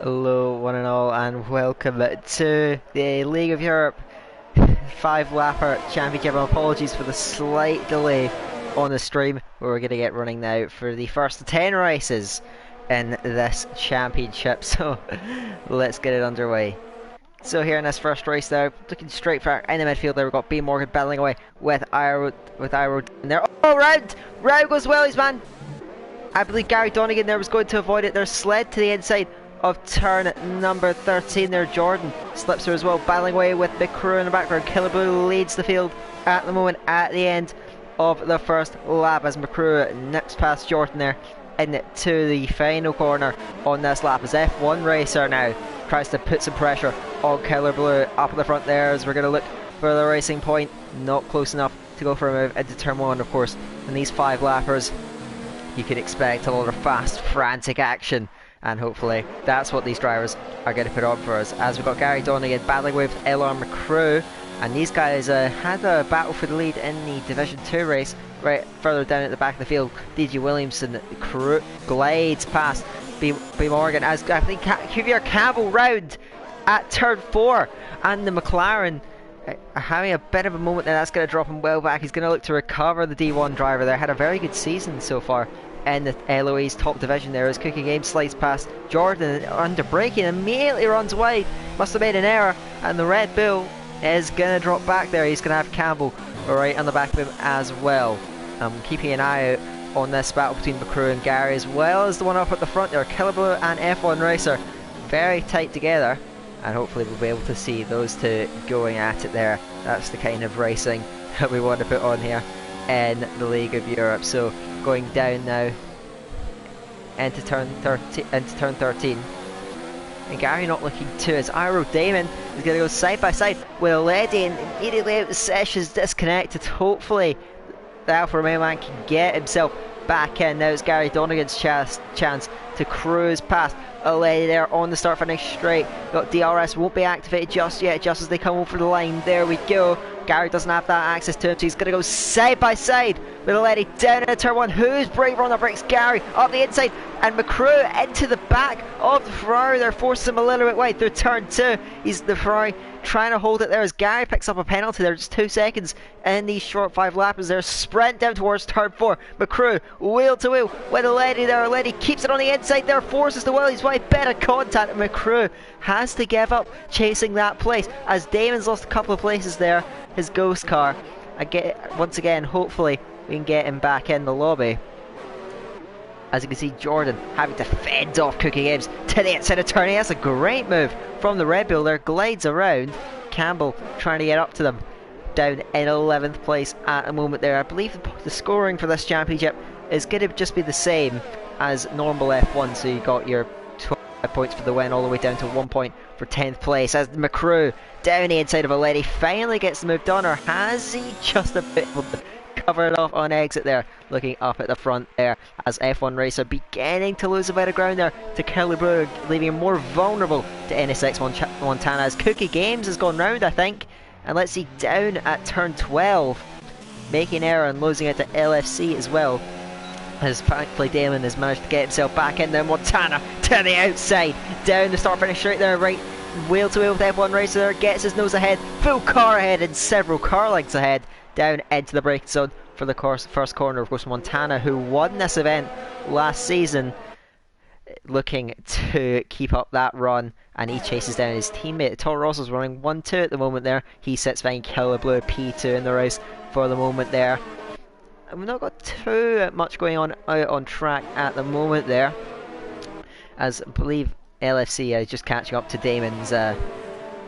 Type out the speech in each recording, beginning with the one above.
Hello, one and all, and welcome to the League of Europe 5 lapper championship. Apologies for the slight delay on the stream. We're going to get running now for the first of 10 races in this championship, so let's get it underway. So here in this first race there, looking straight for in the midfield there, we've got B Morgan battling away with Iro in there. Oh, round goes well, his man. I believe Gary Donegan there was going to avoid it. There's sled to the inside of turn number 13 there. Jordan slips through as well, battling away with the crew in the background. Killer Blue leads the field at the moment at the end of the first lap as McCrew nips past Jordan there into the final corner on this lap as F1 Racer now tries to put some pressure on Killer Blue up at the front there as we're going to look for the racing point. Not close enough to go for a move into turn 1, of course. In these 5 lappers you can expect a lot of fast, frantic action, and hopefully that's what these drivers are going to put on for us. As we've got Gary Donegan battling with LR McCrew, and these guys had a battle for the lead in the Division 2 race right further down at the back of the field. DJ Williamson glides past B Morgan as I think Cuvier Campbell round at turn 4, and the McLaren having a bit of a moment there. That's going to drop him well back. He's going to look to recover the D1 driver there. Had a very good season so far in the LOE's top division there as Cookie Games slides past Jordan under braking, immediately runs wide. Must have made an error, and the Red Bull is going to drop back there. He's going to have Campbell right on the back of him as well. Keeping an eye out on this battle between McCrew and Gary, as well as the one up at the front there. Killer Blue and F1 Racer very tight together, and hopefully we'll be able to see those two going at it there. That's the kind of racing that we want to put on here in the League of Europe. So going down now into turn 13, and Gary not looking too as Iro Damon is going to go side by side with a lady, and immediately out the session is disconnected. Hopefully the Alfa Romeo man can get himself back in. Now it's Gary Donegan's chance to cruise past a lady there on the start finish straight. Got DRS won't be activated just yet, just as they come over the line. There we go. Gary doesn't have that access to him, so he's going to go side by side with a lady down into turn 1. Who's braver on the brakes? Gary up the inside, and McCrew into the back of the Ferrari there, forces him a little bit wide through turn 2. He's the Ferrari trying to hold it there as Gary picks up a penalty there, just 2 seconds in these short 5 laps. There, sprint down towards turn 4. McCrew wheel to wheel with a lady there. A lady keeps it on the inside there, forces the Willys wide, better contact, and McCrew has to give up chasing that place as Damon's lost a couple of places there. His ghost car, once again, hopefully we can get him back in the lobby. As you can see, Jordan having to fend off Cookie Games to the inside of turn 8. That's a great move from the Red Bull there. Glides around. Campbell trying to get up to them. Down in 11th place at the moment there. I believe the scoring for this championship is going to just be the same as normal F1. So you got your 12 points for the win, all the way down to 1 point for 10th place. As McCrew down the inside of a lady finally gets the move done, or has he just a bit able to cover it off on exit there? Looking up at the front there as F1 Racer beginning to lose a bit of ground there to Killer Blue, leaving him more vulnerable to NSX Montana as Cookie Games has gone round, I think. And let's see, down at turn 12, making an error and losing it to LFC as well, as thankfully Damon has managed to get himself back in there. Montana to the outside, down the start finish straight there, right wheel to wheel with F1 Racer there, gets his nose ahead, full car ahead and several car lengths ahead, down into the braking zone for the first corner. Of course, Montana, who won this event last season, looking to keep up that run, and he chases down his teammate. Toro Rosso's running 1-2 at the moment there. He sits behind Killer Blue, P2 in the race for the moment there. And we've not got too much going on out on track at the moment there, as I believe LFC is just catching up to Damon's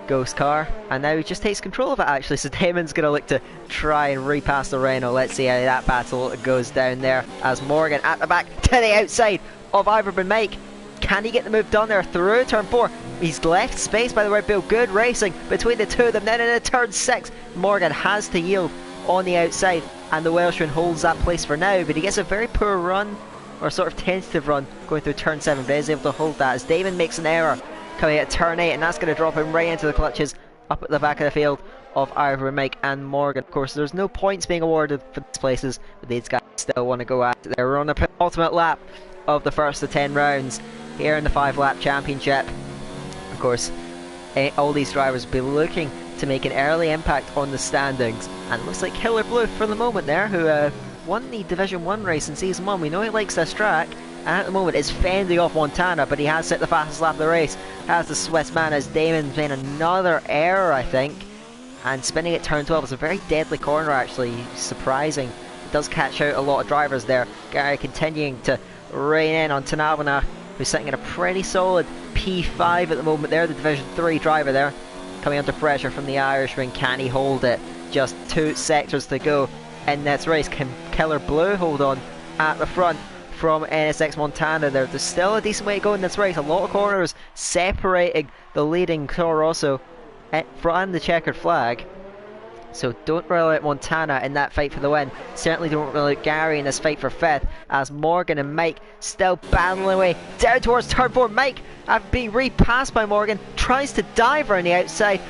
ghost car, and now he just takes control of it actually. So Damon's going to look to try and repass the Renault. Let's see how that battle goes down there as Morgan at the back to the outside of Iverman Mike. Can he get the move done there through turn 4? He's left space by the Red Bull. Good racing between the two of them. Then in turn 6, Morgan has to yield on the outside, and the Welshman holds that place for now, but he gets a very poor run, or sort of tentative run, going through turn 7, but is able to hold that as Damon makes an error coming at turn 8, and that's going to drop him right into the clutches up at the back of the field of Ivor, Mike and Morgan. Of course, there's no points being awarded for these places, but these guys still want to go at it. They're on the penultimate lap of the first of 10 rounds here in the 5 lap championship. Of course, all these drivers will be looking to make an early impact on the standings. And it looks like Killer Blue for the moment there, who won the Division 1 race in Season 1. We know he likes this track. And at the moment is fending off Montana, but he has set the fastest lap of the race. Has the Swiss man as Damon's made another error, I think. And spinning at turn 12 is a very deadly corner, actually. Surprising. It does catch out a lot of drivers there. Gary continuing to rein in on Tanavana, who's sitting in a pretty solid P5 at the moment there. The Division 3 driver there. Coming under pressure from the Irishman. Can he hold it? Just 2 sectors to go in this race. Can Killer Blue hold on at the front from NSX Montana there? There's still a decent way to go in this race. A lot of corners separating the leading Toro Rosso and the checkered flag. So don't rule out Montana in that fight for the win. Certainly don't rule out Gary in this fight for 5th, as Morgan and Mike still battling away down towards turn 4. Mike, after being repassed by Morgan, tries to dive around the outside,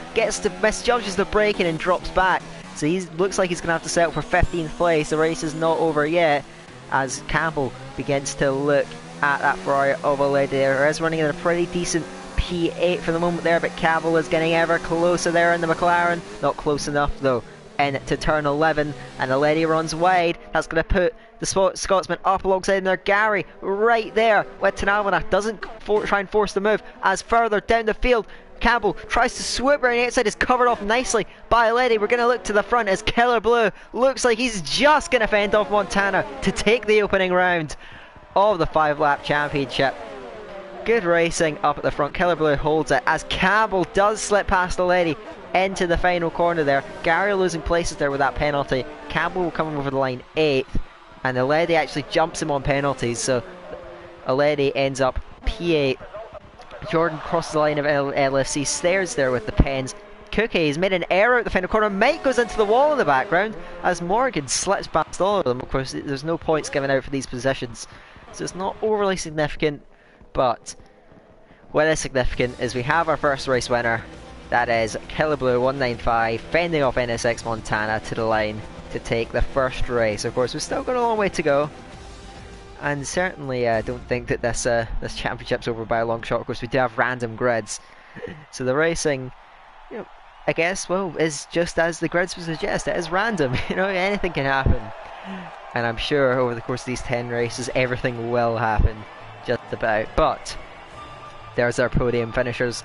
misjudges the braking and drops back. So he looks like he's going to have to settle for 15th place. The race is not over yet, as Campbell begins to look at that Ferrari of a lady there. Is running at a pretty decent P8 for the moment there, but Campbell is getting ever closer there in the McLaren. Not close enough though. To turn 11, and the lady runs wide. That's going to put the Scotsman up alongside him there. Gary right there with Tanavana doesn't try and force the move, as further down the field Campbell tries to swoop around the outside, is covered off nicely by Letty. We're going to look to the front as Killer Blue looks like he's just going to fend off Montana to take the opening round of the 5-lap championship. Good racing up at the front. Killer Blue holds it as Campbell does slip past the lady into the final corner there. Gary losing places there with that penalty. Campbell coming over the line 8th, and the lady actually jumps him on penalties, so a lady ends up P8. Jordan crosses the line of LFC stairs there with the pens. Cookie has made an error at the final corner. Mike goes into the wall in the background as Morgan slips past all of them. Of course, there's no points given out for these positions, so it's not overly significant. But what is significant is we have our first race winner. That is Killer Blue 195 fending off NSX Montana to the line to take the first race. Of course, we've still got a long way to go, and certainly don't think that this championship's over by a long shot. Of course, we do have random grids, so the racing, you know, I guess, well, is just as the grids would suggest. It is random. You know, anything can happen, and I'm sure over the course of these 10 races, everything will happen. Just about. But there's our podium finishers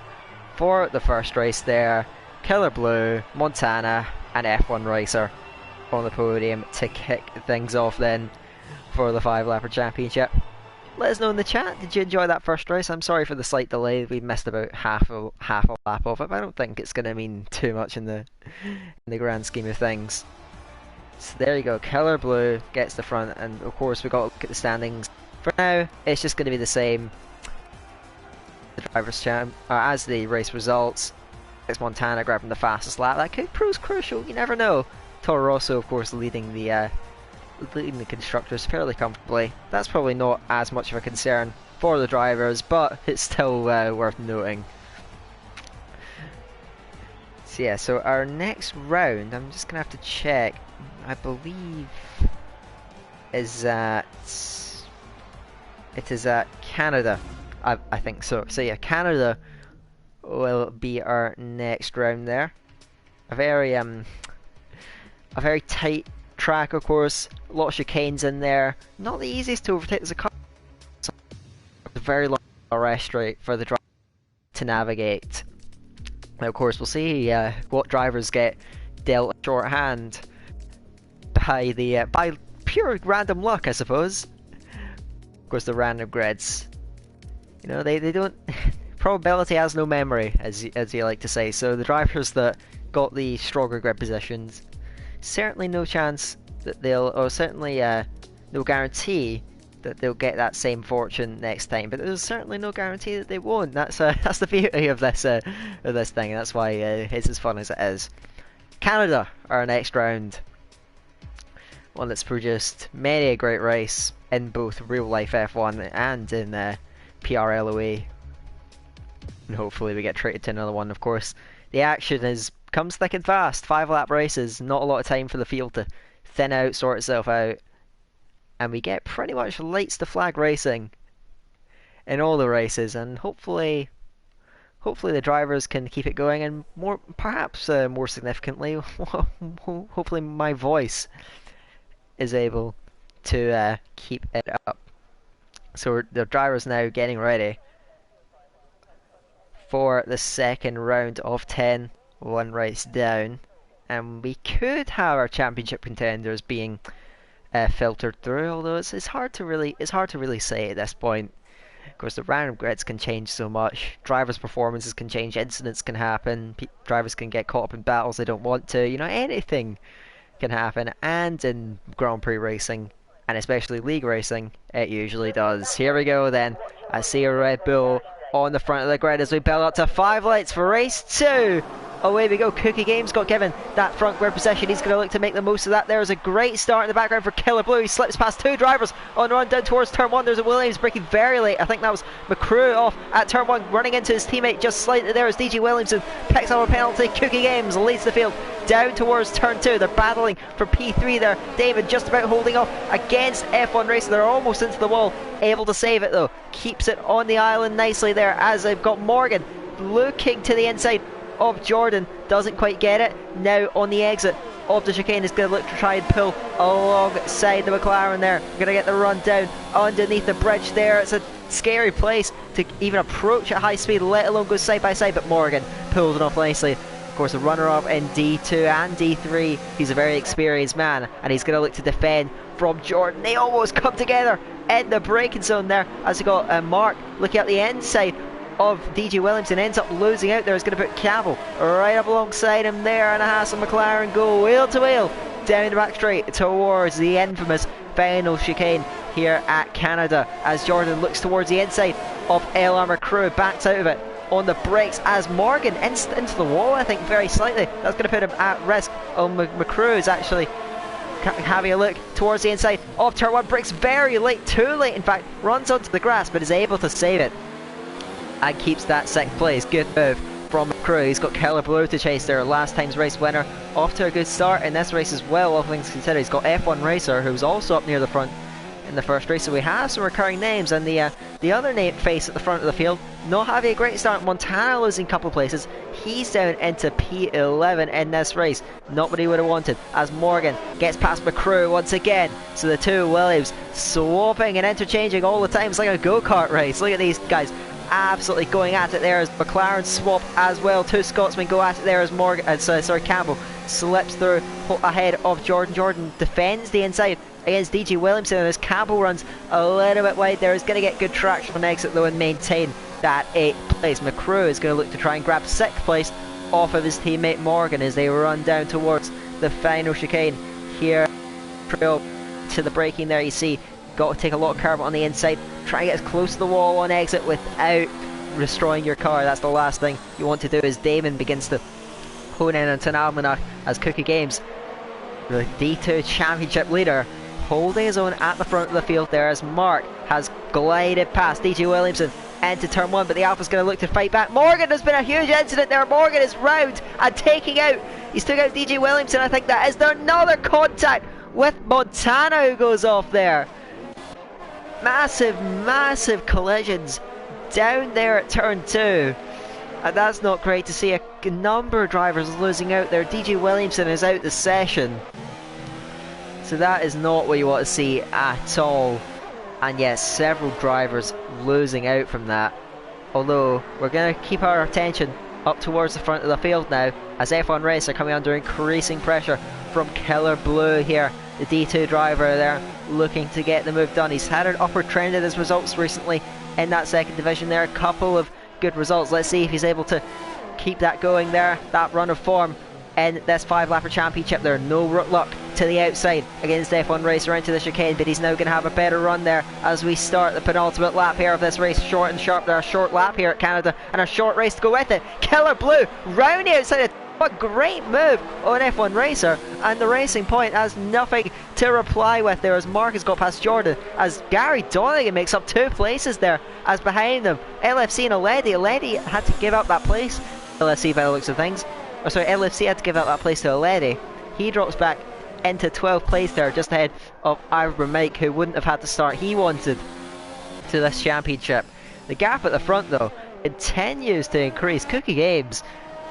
for the first race there. Killer Blue, Montana and F1 Racer on the podium to kick things off then for the 5-lapper championship. Let us know in the chat, did you enjoy that first race? I'm sorry for the slight delay. We missed about half a lap of it, but I don't think it's going to mean too much in the grand scheme of things. So there you go, Killer Blue gets the front, and of course we've got to look at the standings. For now, it's just going to be the same. The driver's champ, as the race results, it's Montana grabbing the fastest lap. That could prove crucial. You never know. Toro Rosso, of course, leading the constructors fairly comfortably. That's probably not as much of a concern for the drivers, but it's still worth noting. So yeah, so our next round, I'm just going to have to check. I believe is at. It is at Canada, I think so. So yeah, Canada will be our next round there. A very tight track, of course. A lot of chicanes in there. Not the easiest to overtake. There's a couple. A very long rest straight for the driver to navigate. Now, of course, we'll see what drivers get dealt a short hand by pure random luck, I suppose. Of course, the random grids, you know, they don't probability has no memory, as you like to say. So the drivers that got the stronger grid positions, certainly no chance that certainly no guarantee that they'll get that same fortune next time. But there's certainly no guarantee that they won't. That's the beauty of this thing. That's why it's as fun as it is. Canada, our next round. One that's produced many a great race in both real life F1 and in PRLOE. And hopefully we get treated to another one, of course. The action comes thick and fast. 5-lap races, not a lot of time for the field to thin out, sort itself out. And we get pretty much lights to flag racing in all the races, and hopefully hopefully the drivers can keep it going, and perhaps more significantly, hopefully my voice is able to keep it up. So the drivers now getting ready for the second round of 10, one race down, and we could have our championship contenders being filtered through. Although it's hard to really say at this point. Of course, the random grids can change so much. Drivers' performances can change. Incidents can happen. Drivers can get caught up in battles they don't want to. You know, anything can happen. And in Grand Prix racing, and especially league racing, it usually does. Here we go then. I see a Red Bull on the front of the grid as we build up to 5 lights for race 2. Away we go. Cookie Games got given that front grid position. He's going to look to make the most of that. There's a great start in the background for Killer Blue. He slips past 2 drivers on the run down towards turn 1. There's a Williams braking very late. I think that was McCrew off at turn 1, running into his teammate just slightly there as DG Williamson picks up a penalty. Cookie Games leads the field down towards turn 2. They're battling for P3 there. David just about holding off against F1 Racing. They're almost into the wall. Able to save it though. Keeps it on the island nicely there as they've got Morgan looking to the inside of Jordan, doesn't quite get it. Now on the exit of the chicane is going to look to try and pull alongside the McLaren there. Going to get the run down underneath the bridge there. It's a scary place to even approach at high speed, let alone go side by side, but Morgan pulls it off nicely. Of course, the runner-up in D2 and D3, he's a very experienced man, and he's going to look to defend from Jordan. They almost come together in the braking zone there as we got Mark looking at the inside of DG Williamson, ends up losing out there. Is going to put Campbell right up alongside him there, and a Haas and McLaren go wheel to wheel down the back straight towards the infamous final chicane here at Canada as Jordan looks towards the inside of LR McCrew, backs out of it on the brakes as Morgan into the wall, I think, very slightly. That's going to put him at risk. McCrew is actually having a look towards the inside of turn 1, brakes very late, too late in fact, runs onto the grass but is able to save it and keeps that 2nd place. Good move from McCrew. He's got Keller Blue to chase there, last time's race winner, off to a good start in this race as well, all things considered. He's got F1 Racer, who's also up near the front in the first race, so we have some recurring names, and the other name face at the front of the field not having a great start. Montana losing a couple of places. He's down into P11 in this race, not what he would have wanted, as Morgan gets past McCrew once again. So the two Williams swapping and interchanging all the time. It's like a go-kart race. Look at these guys absolutely going at it there as McLaren swap as well. 2 Scotsmen go at it there as Campbell slips through ahead of Jordan. Jordan defends the inside against DG Williamson, and as Campbell runs a little bit wide there, is going to get good traction on exit though and maintain that 8th place. McCrew is going to look to try and grab 6th place off of his teammate Morgan as they run down towards the final chicane here. Trail to the braking there, you see, got to take a lot of curve on the inside, try and get as close to the wall on exit without destroying your car. That's the last thing you want to do as Damon begins to hone in onto an almanac as Cookie Games, the D2 championship leader, holding his own at the front of the field there as Mark has glided past DG Williamson into turn 1, but the Alpha's going to look to fight back. Morgan, there's been a huge incident there. Morgan is round and taking out, he's took out DG Williamson. I think that is there another contact with Montana who goes off there. Massive collisions down there at turn 2, and that's not great to see. A number of drivers losing out there. DG Williamson is out the session, so that is not what you want to see at all, and yes, several drivers losing out from that. Although we're going to keep our attention up towards the front of the field now as F1 Racer coming under increasing pressure from Killer Blue here, the D2 driver there, looking to get the move done. He's had an upward trend in his results recently in that 2nd division there, a couple of good results. Let's see if he's able to keep that going there, that run of form in this 5-lapper championship there. No luck to the outside against F1 Racer into the chicane, but he's now going to have a better run there as we start the penultimate lap here of this race. Short and sharp there, a short lap here at Canada and a short race to go with it. Killer Blue round the outside of what great move on F1 Racer, and the Racing Point has nothing to reply with there as Mark has got past Jordan, as Gary Donegan makes up 2 places there, as behind them LFC and Aledi had to give up that place. LFC by the looks of things, LFC had to give up that place to Aledi. He drops back into 12th place there, just ahead of Ivan Mike, who wouldn't have had the start he wanted to this championship. The gap at the front though continues to increase. Cookie Games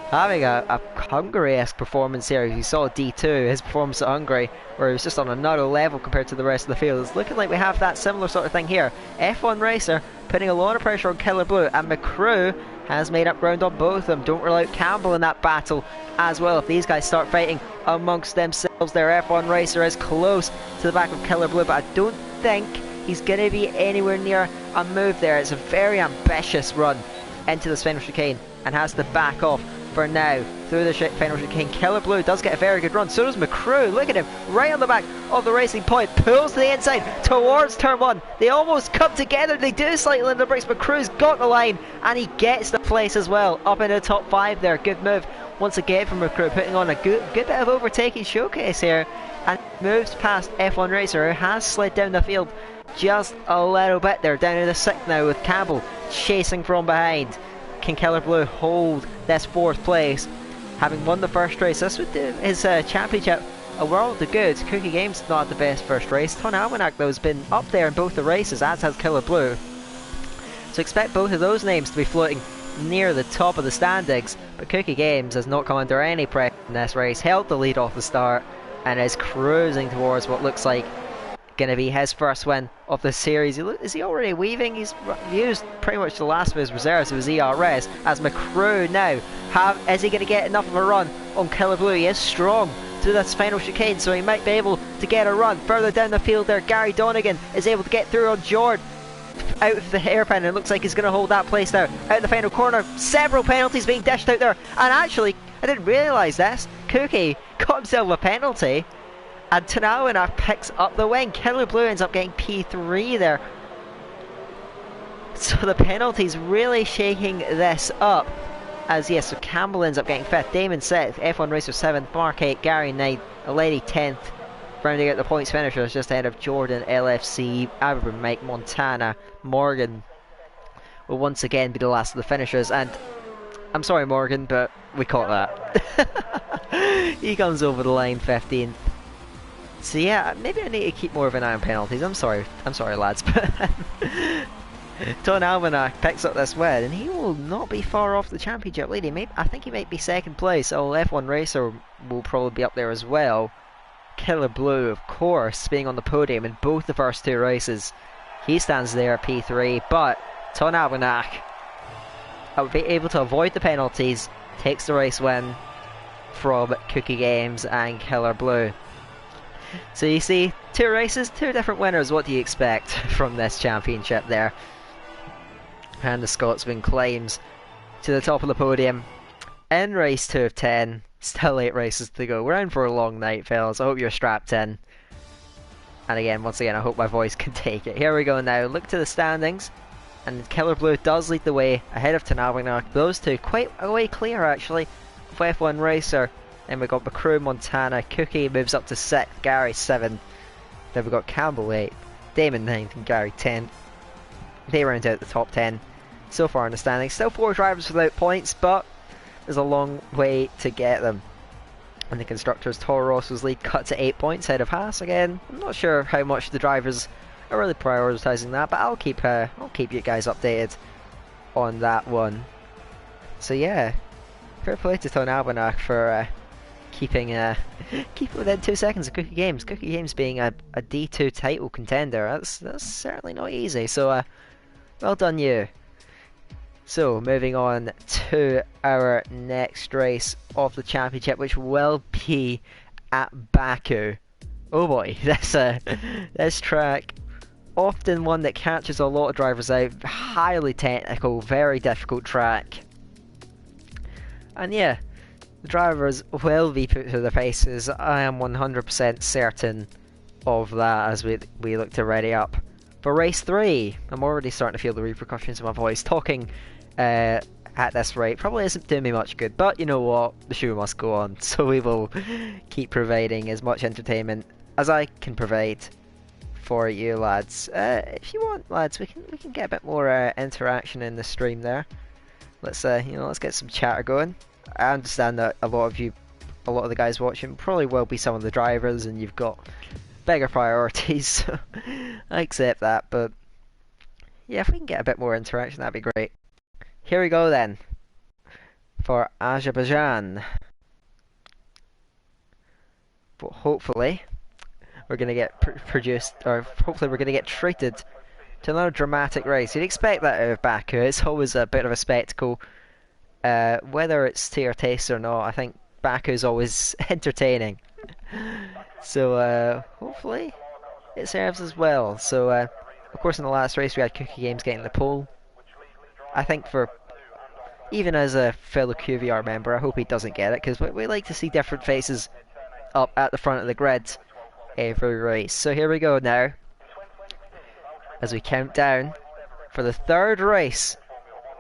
having a Hungary-esque performance here. You saw D2, his performance at Hungary, where he was just on another level compared to the rest of the field. It's looking like we have that similar sort of thing here. F1 Racer putting a lot of pressure on Killer Blue, and McCrew has made up ground on both of them. Don't rule out Campbell in that battle as well. If these guys start fighting amongst themselves, their F1 Racer is close to the back of Killer Blue, but I don't think he's going to be anywhere near a move there. It's a very ambitious run into this final chicane and has to back off for now through the final chicane. Killer Blue does get a very good run, so does McCrew. Look at him, right on the back of the Racing Point, pulls to the inside towards turn 1. They almost come together, they do slightly land the brakes. McCrew's got the line and he gets the place as well, up in the top 5 there. Good move once again from McCrew, putting on a good bit of overtaking showcase here, and moves past F1 Racer, who has slid down the field just a little bit there, down to the 6th now with Campbell chasing from behind. Can Killer Blue hold this 4th place, having won the first race? This would do his championship a world of good. Cookie Games not the best first race. Ton Almanac though has been up there in both the races, as has Killer Blue. So expect both of those names to be floating near the top of the standings. But Cookie Games has not come under any pressure in this race, held the lead off the start, and is cruising towards what looks like going to be his first win of the series. Is he already weaving? He's used pretty much the last of his reserves of his ERS, as McCrew now is he going to get enough of a run on Killer Blue? He is strong through this final chicane, so he might be able to get a run. Further down the field there, Gary Donegan is able to get through on Jordan out of the hairpin, and it looks like he's going to hold that place now. Out the final corner, several penalties being dished out there, and actually, I didn't realise this, Cookie got himself a penalty, and Tanawana picks up the win. Killer Blue ends up getting P3 there. So the penalties really shaking this up. As yes, so Campbell ends up getting 5th, Damon 6th, F1 Racer 7th, Mark 8th, Gary 9th, Lady 10th. Rounding out the points finishers just ahead of Jordan, LFC, Aberburn, Mike, Montana, Morgan will once again be the last of the finishers. And I'm sorry Morgan, but we caught that. He comes over the line 15th. So yeah, maybe I need to keep more of an eye on penalties. I'm sorry lads, but Ton Almanac picks up this win, and he will not be far off the championship lead. I think he might be 2nd place, so F1 Racer will probably be up there as well. Killer Blue, of course, being on the podium in both the first 2 races. He stands there at P3, but Ton Almanac will be able to avoid the penalties, takes the race win from Cookie Games and Killer Blue. So you see, 2 races, 2 different winners. What do you expect from this championship there? And the Scotsman climbs to the top of the podium in race 2 of 10. Still 8 races to go. We're in for a long night, fellas. I hope you're strapped in. And again, once again, I hope my voice can take it. Here we go now. Look to the standings. And Killer Blue does lead the way ahead of Tanawinark. Those 2 quite a way clear, actually, of F1 Racer. Then we've got McCrew, Montana, Cookie moves up to 6th, Gary 7th. Then we've got Campbell 8th, Damon 9th, and Gary 10th. They round out the top 10 so far in the standings. Still 4 drivers without points, but there's a long way to get them. And the constructors, Toro Rosso's lead cut to 8 points ahead of Haas again. I'm not sure how much the drivers are really prioritising that, but I'll keep you guys updated on that one. So yeah, fair play to Ton Almanac for keeping within 2 seconds of Cookie Games. Cookie Games being a D2 title contender, that's certainly not easy. So well done you. So moving on to our next race of the championship, which will be at Baku. Oh boy, this track, often one that catches a lot of drivers out. Highly technical, very difficult track. And yeah, the drivers will be put through their paces. I am 100% certain of that as we look to ready up for race 3. I'm already starting to feel the repercussions of my voice. Talking at this rate probably isn't doing me much good, but you know what? The show must go on, so we will keep providing as much entertainment as I can provide for you lads. If you want, lads, we can get a bit more interaction in the stream there. Let's let's get some chatter going. I understand that a lot of the guys watching probably will be some of the drivers, and you've got bigger priorities. So I accept that, but yeah, if we can get a bit more interaction, that'd be great. here we go then for Azerbaijan. But hopefully we're going to get produced, or hopefully we're going to get treated to another dramatic race. You'd expect that out of Baku. It's always a bit of a spectacle. Whether it's to your taste or not, I think Baku's always entertaining. So hopefully it serves as well. So of course in the last race we had Cookie Games getting the pole. I think for, even as a fellow QVR member, I hope he doesn't get it, because we like to see different faces up at the front of the grid every race. So here we go now, as we count down for the third race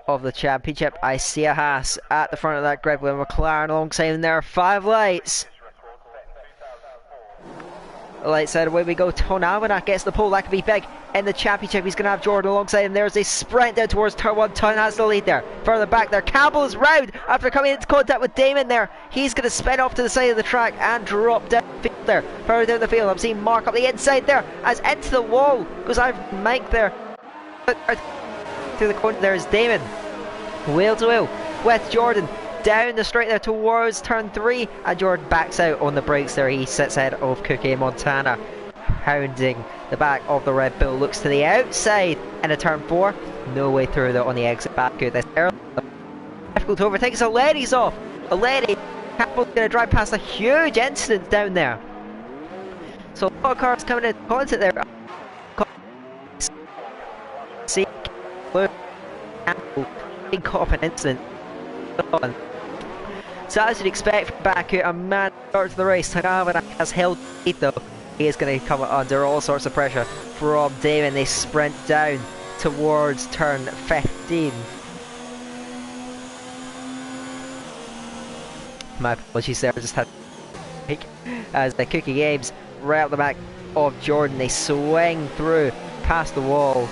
of the championship. I see a Haas at the front of that grid with a McLaren alongside him. There are 5 lights. Lights out, away we go. Ton Almanac gets the pole. That could be big in the championship. He's going to have Jordan alongside him. There's a sprint down towards turn 1. Ton has the lead there. Further back there, Campbell is round after coming into contact with Damon there. He's going to spin off to the side of the track and drop down the field there. Further down the field, I'm seeing Mark up the inside there, as into the wall goes Mike there. Through the corner there is Damon, wheel to wheel with Jordan down the straight there towards turn 3, and Jordan backs out on the brakes there. He sits ahead of Cookie Montana, hounding the back of the Red Bull. Looks to the outside into turn 4, no way through though on the exit back. This difficult to overtake. So Letty's off. A Letty, Campbell's going to drive past a huge incident down there. So a lot of cars coming in contact there. See Campbell being caught up in an incident. So as you'd expect from Baku, a man start to the race. Tagawa has held lead though. He is going to come under all sorts of pressure from Damon. They sprint down towards turn 15. My apologies there, I just had to as the Cookie Games right up the back of Jordan. They swing through past the wall.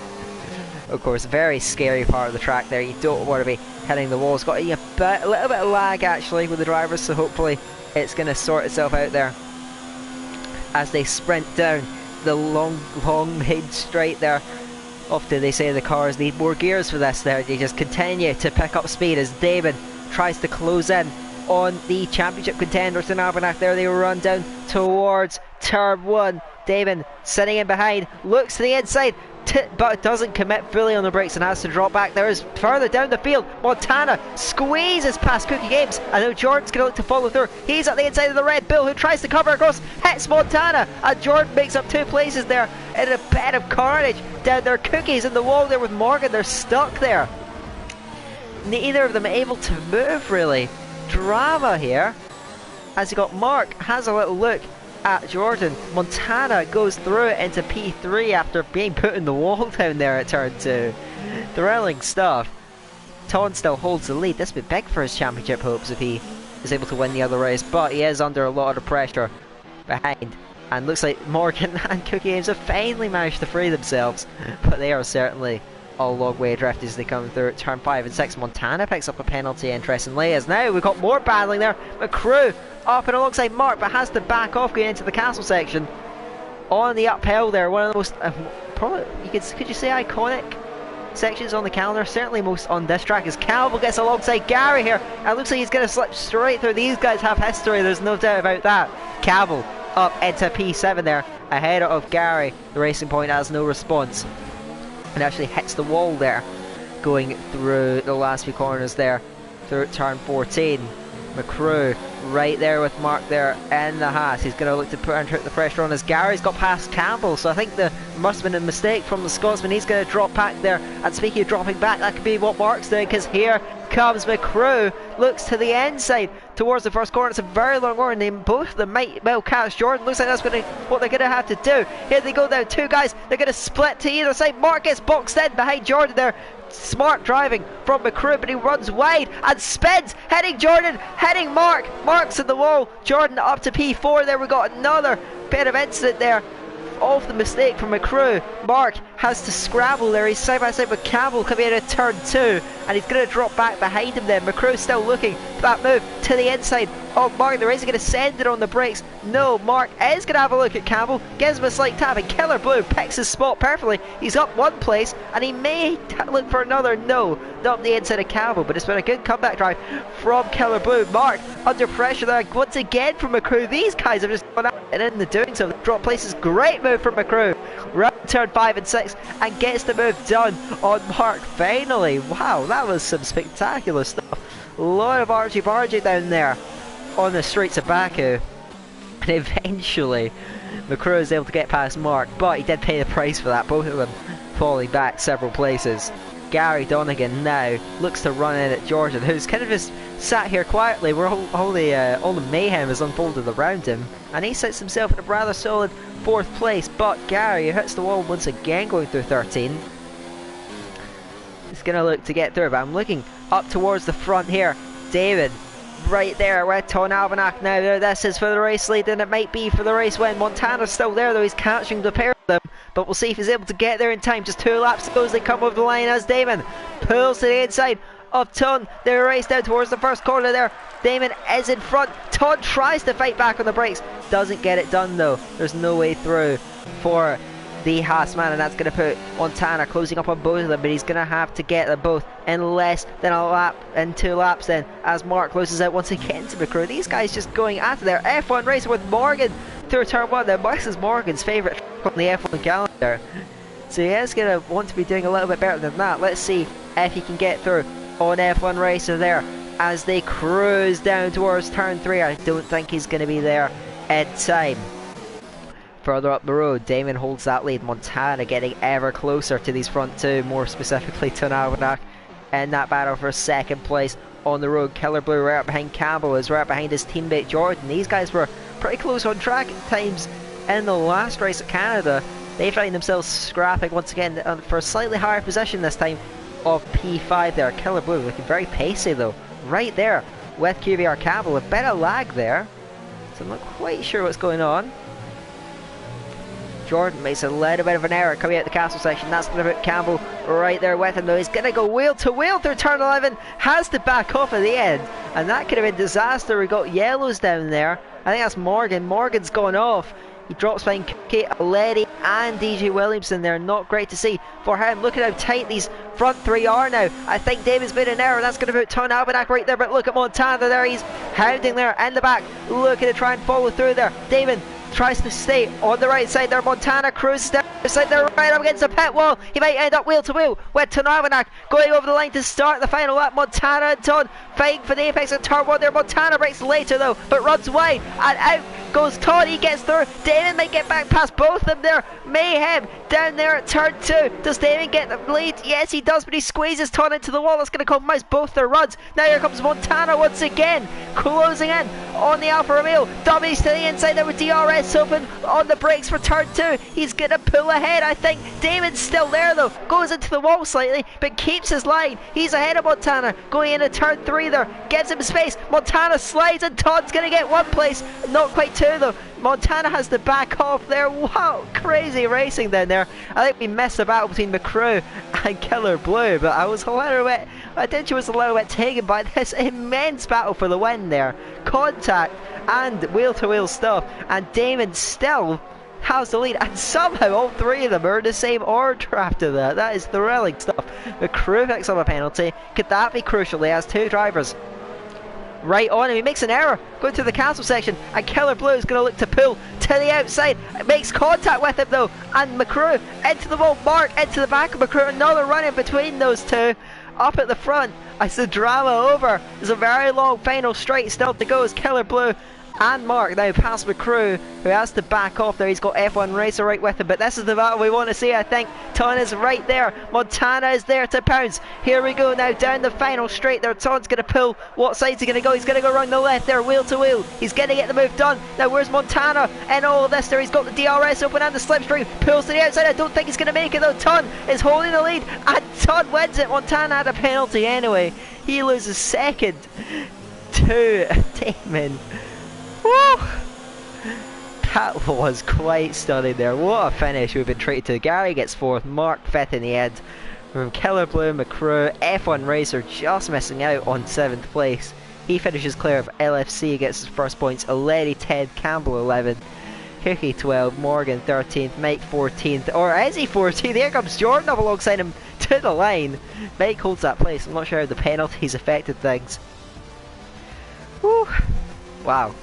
Of course, very scary part of the track there. You don't want to be hitting the wall. It's got a little bit of lag actually with the drivers, so hopefully it's going to sort itself out there as they sprint down the long main straight there. Often they say the cars need more gears for this there. They just continue to pick up speed as Damon tries to close in on the championship contenders in Almanac. There they run down towards turn 1. Damon sitting in behind, looks to the inside, but doesn't commit fully on the brakes and has to drop back. There is further down the field, Montana squeezes past Cookie Games. I know Jordan's going to look to follow through. He's at the inside of the Red Bull, who tries to cover across, hits Montana, and Jordan makes up 2 places there in a bed of carnage. Down there, Cookie's in the wall there with Morgan. They're stuck there. Neither of them able to move really. Drama here, as you got Mark has a little look at Jordan. Montana goes through it into P3 after being put in the wall down there at turn 2. Thrilling stuff. Ton still holds the lead. This would be big for his championship hopes if he is able to win the other race, but he is under a lot of pressure behind, and looks like Morgan and Cookie Games have finally managed to free themselves, but they are certainly a long way adrift as they come through at turn 5 and 6. Montana picks up a penalty, interestingly, as now we've got more battling there. McCrew up and alongside Mark, but has to back off going into the castle section on the uphill there. One of the most probably could you say iconic sections on the calendar, certainly most on this track, as Calvo gets alongside Gary here, and it looks like he's going to slip straight through. These guys have history, there's no doubt about that. Calvo up into P7 there ahead of Gary. The Racing Point has no response and actually hits the wall there going through the last few corners there through turn 14. McCrew right there with Mark there in the Haas. He's going to look to put the pressure on as Gary's got past Campbell, so I think there must have been a mistake from the Scotsman. He's going to drop back there, and speaking of dropping back, that could be what Mark's doing, because here comes McCrew, looks to the inside towards the first corner. It's a very long corner, and both of them might well catch Jordan. Looks like that's what they're going to have to do. Here they go now, 2 guys, they're going to split to either side. Mark gets boxed in behind Jordan there. Smart driving from McCrew, but he runs wide and spins, heading Jordan, heading Mark. Mark's in the wall. Jordan up to P4 there. We got another bit of incident there of the mistake from McCrew. Mark has to scrabble there. He's side by side with Campbell coming in at turn 2, and he's going to drop back behind him then. McCrew still looking for that move to the inside Oh, Mark, the race is going to send it on the brakes. No, Mark is going to have a look at Campbell, gives him a slight tap, and Killer Blue picks his spot perfectly. He's up one place, and he may look for another. No, not the inside of Campbell, but it's been a good comeback drive from Killer Blue. Mark under pressure there once again from McCrew. These guys have just gone out, and in the doing so, they've dropped places. Great move from McCrew. Round turn 5 and 6, and gets the move done on Mark finally. Wow, that was some spectacular stuff. A lot of argy-bargy down there on the streets of Baku, and eventually McCrew was able to get past Mark, but he did pay the price for that, both of them falling back several places. Gary Donegan now looks to run in at Jordan, who's kind of just sat here quietly where all the mayhem has unfolded around him, and he sets himself in a rather solid 4th place. But Gary hits the wall once again going through 13. He's going to look to get through, but I'm looking up towards the front here. David right there with Ton Almanac now. This is for the race lead, and it might be for the race win. Montana's still there though, he's catching the pair of them, but we'll see if he's able to get there in time. Just 2 laps to go as they come over the line as Damon pulls to the inside of Ton. They're raced down towards the first corner there. Damon is in front. Ton tries to fight back on the brakes, doesn't get it done though. There's no way through for the Haasman, and that's going to put Montana closing up on both of them, but he's going to have to get them both in less than a lap, in 2 laps then, as Mark closes out once again to McCrew. These guys just going after their F1 race with Morgan through turn 1. Now this is Morgan's favourite on the F1 calendar, so he is going to want to be doing a little bit better than that. Let's see if he can get through on F1 Racer there as they cruise down towards turn 3. I don't think he's going to be there in time. Further up the road, Damon holds that lead. Montana getting ever closer to these front 2, more specifically to Almanac in that battle for 2nd place on the road. Killer Blue right behind Campbell, is right behind his teammate Jordan. These guys were pretty close on track at times in the last race at Canada. They find themselves scrapping once again for a slightly higher position this time of P5 there. Killer Blue looking very pacey though, right there with QBR Campbell. A bit of lag there, so I'm not quite sure what's going on. Jordan makes a little bit of an error coming out the castle section. That's going to put Campbell right there with him though. He's going to go wheel to wheel through turn 11. Has to back off at the end, and that could have been disaster. We got yellows down there. I think that's Morgan. Morgan's gone off. He drops behind Kate Letty and DJ Williamson there. Not great to see for him. Look at how tight these front 3 are now. I think David's made an error. That's going to put Ton Almanac right there. But look at Montana there. He's hounding there in the back, looking to try and follow through there. David tries to stay on the right side there. Montana cruises down the side there, right up against the pit wall. He might end up wheel to wheel with Ton Almanac going over the line to start the final lap. Montana and Ton fighting for the apex of turn 1 there. Montana breaks later though, but runs wide, and out goes Ton. He gets through. Damon might get back past both of them there. Mayhem down there at turn 2. Does Damon get the lead? Yes he does, but he squeezes Ton into the wall. That's going to compromise both their runs. Now here comes Montana once again, closing in on the Alfa Romeo. Dummies to the inside there with DRS open on the brakes for turn 2. He's going to pull ahead, I think. Damon's still there though, goes into the wall slightly, but keeps his line. He's ahead of Montana going into turn 3 there, gives him space. Montana slides, and Todd's going to get 1 place, not quite 2 though. Montana has to back off there. Wow, crazy racing down there. I think we missed the battle between McCrew and Killer Blue, but I was a little bit, my attention was a little bit taken by this immense battle for the win there. Contact and wheel-to-wheel stuff, and Damon still has the lead, and somehow all 3 of them are in the same order after that. That is thrilling stuff. McCrew picks up a penalty. Could that be crucial? He has 2 drivers right on him. He makes an error going through the castle section, and Killer Blue is going to look to pull to the outside. It makes contact with him though, and McCrew into the wall. Mark into the back of McCrew. Another run in between those 2 up at the front. As the drama over, there's a very long final straight still to go as Killer Blue and Mark now past McCrew, who has to back off there. He's got F1 Racer right with him, but this is the battle we want to see, I think. Ton is right there. Montana is there to pounce. Here we go now down the final straight there. Ton's going to pull. What side's he going to go? He's going to go around the left there, wheel to wheel. He's going to get the move done. Now where's Montana in all of this there? He's got the DRS open and the slipstream. Pulls to the outside. I don't think he's going to make it though. Ton is holding the lead, and Ton wins it. Montana had a penalty anyway. He loses 2nd to Damon. Woo! That was quite stunning there. What a finish we've been treated to. Gary gets 4th, Mark 5th in the end. From Killer Blue, McCrew, F1 Racer just missing out on 7th place. He finishes clear of LFC, gets his first points. Aledi 10th, Campbell 11th, Cookie 12th, Morgan 13th, Mike 14th, or is he 14th? Here comes Jordan up alongside him to the line. Mike holds that place. I'm not sure how the penalties affected things. Whew. Wow.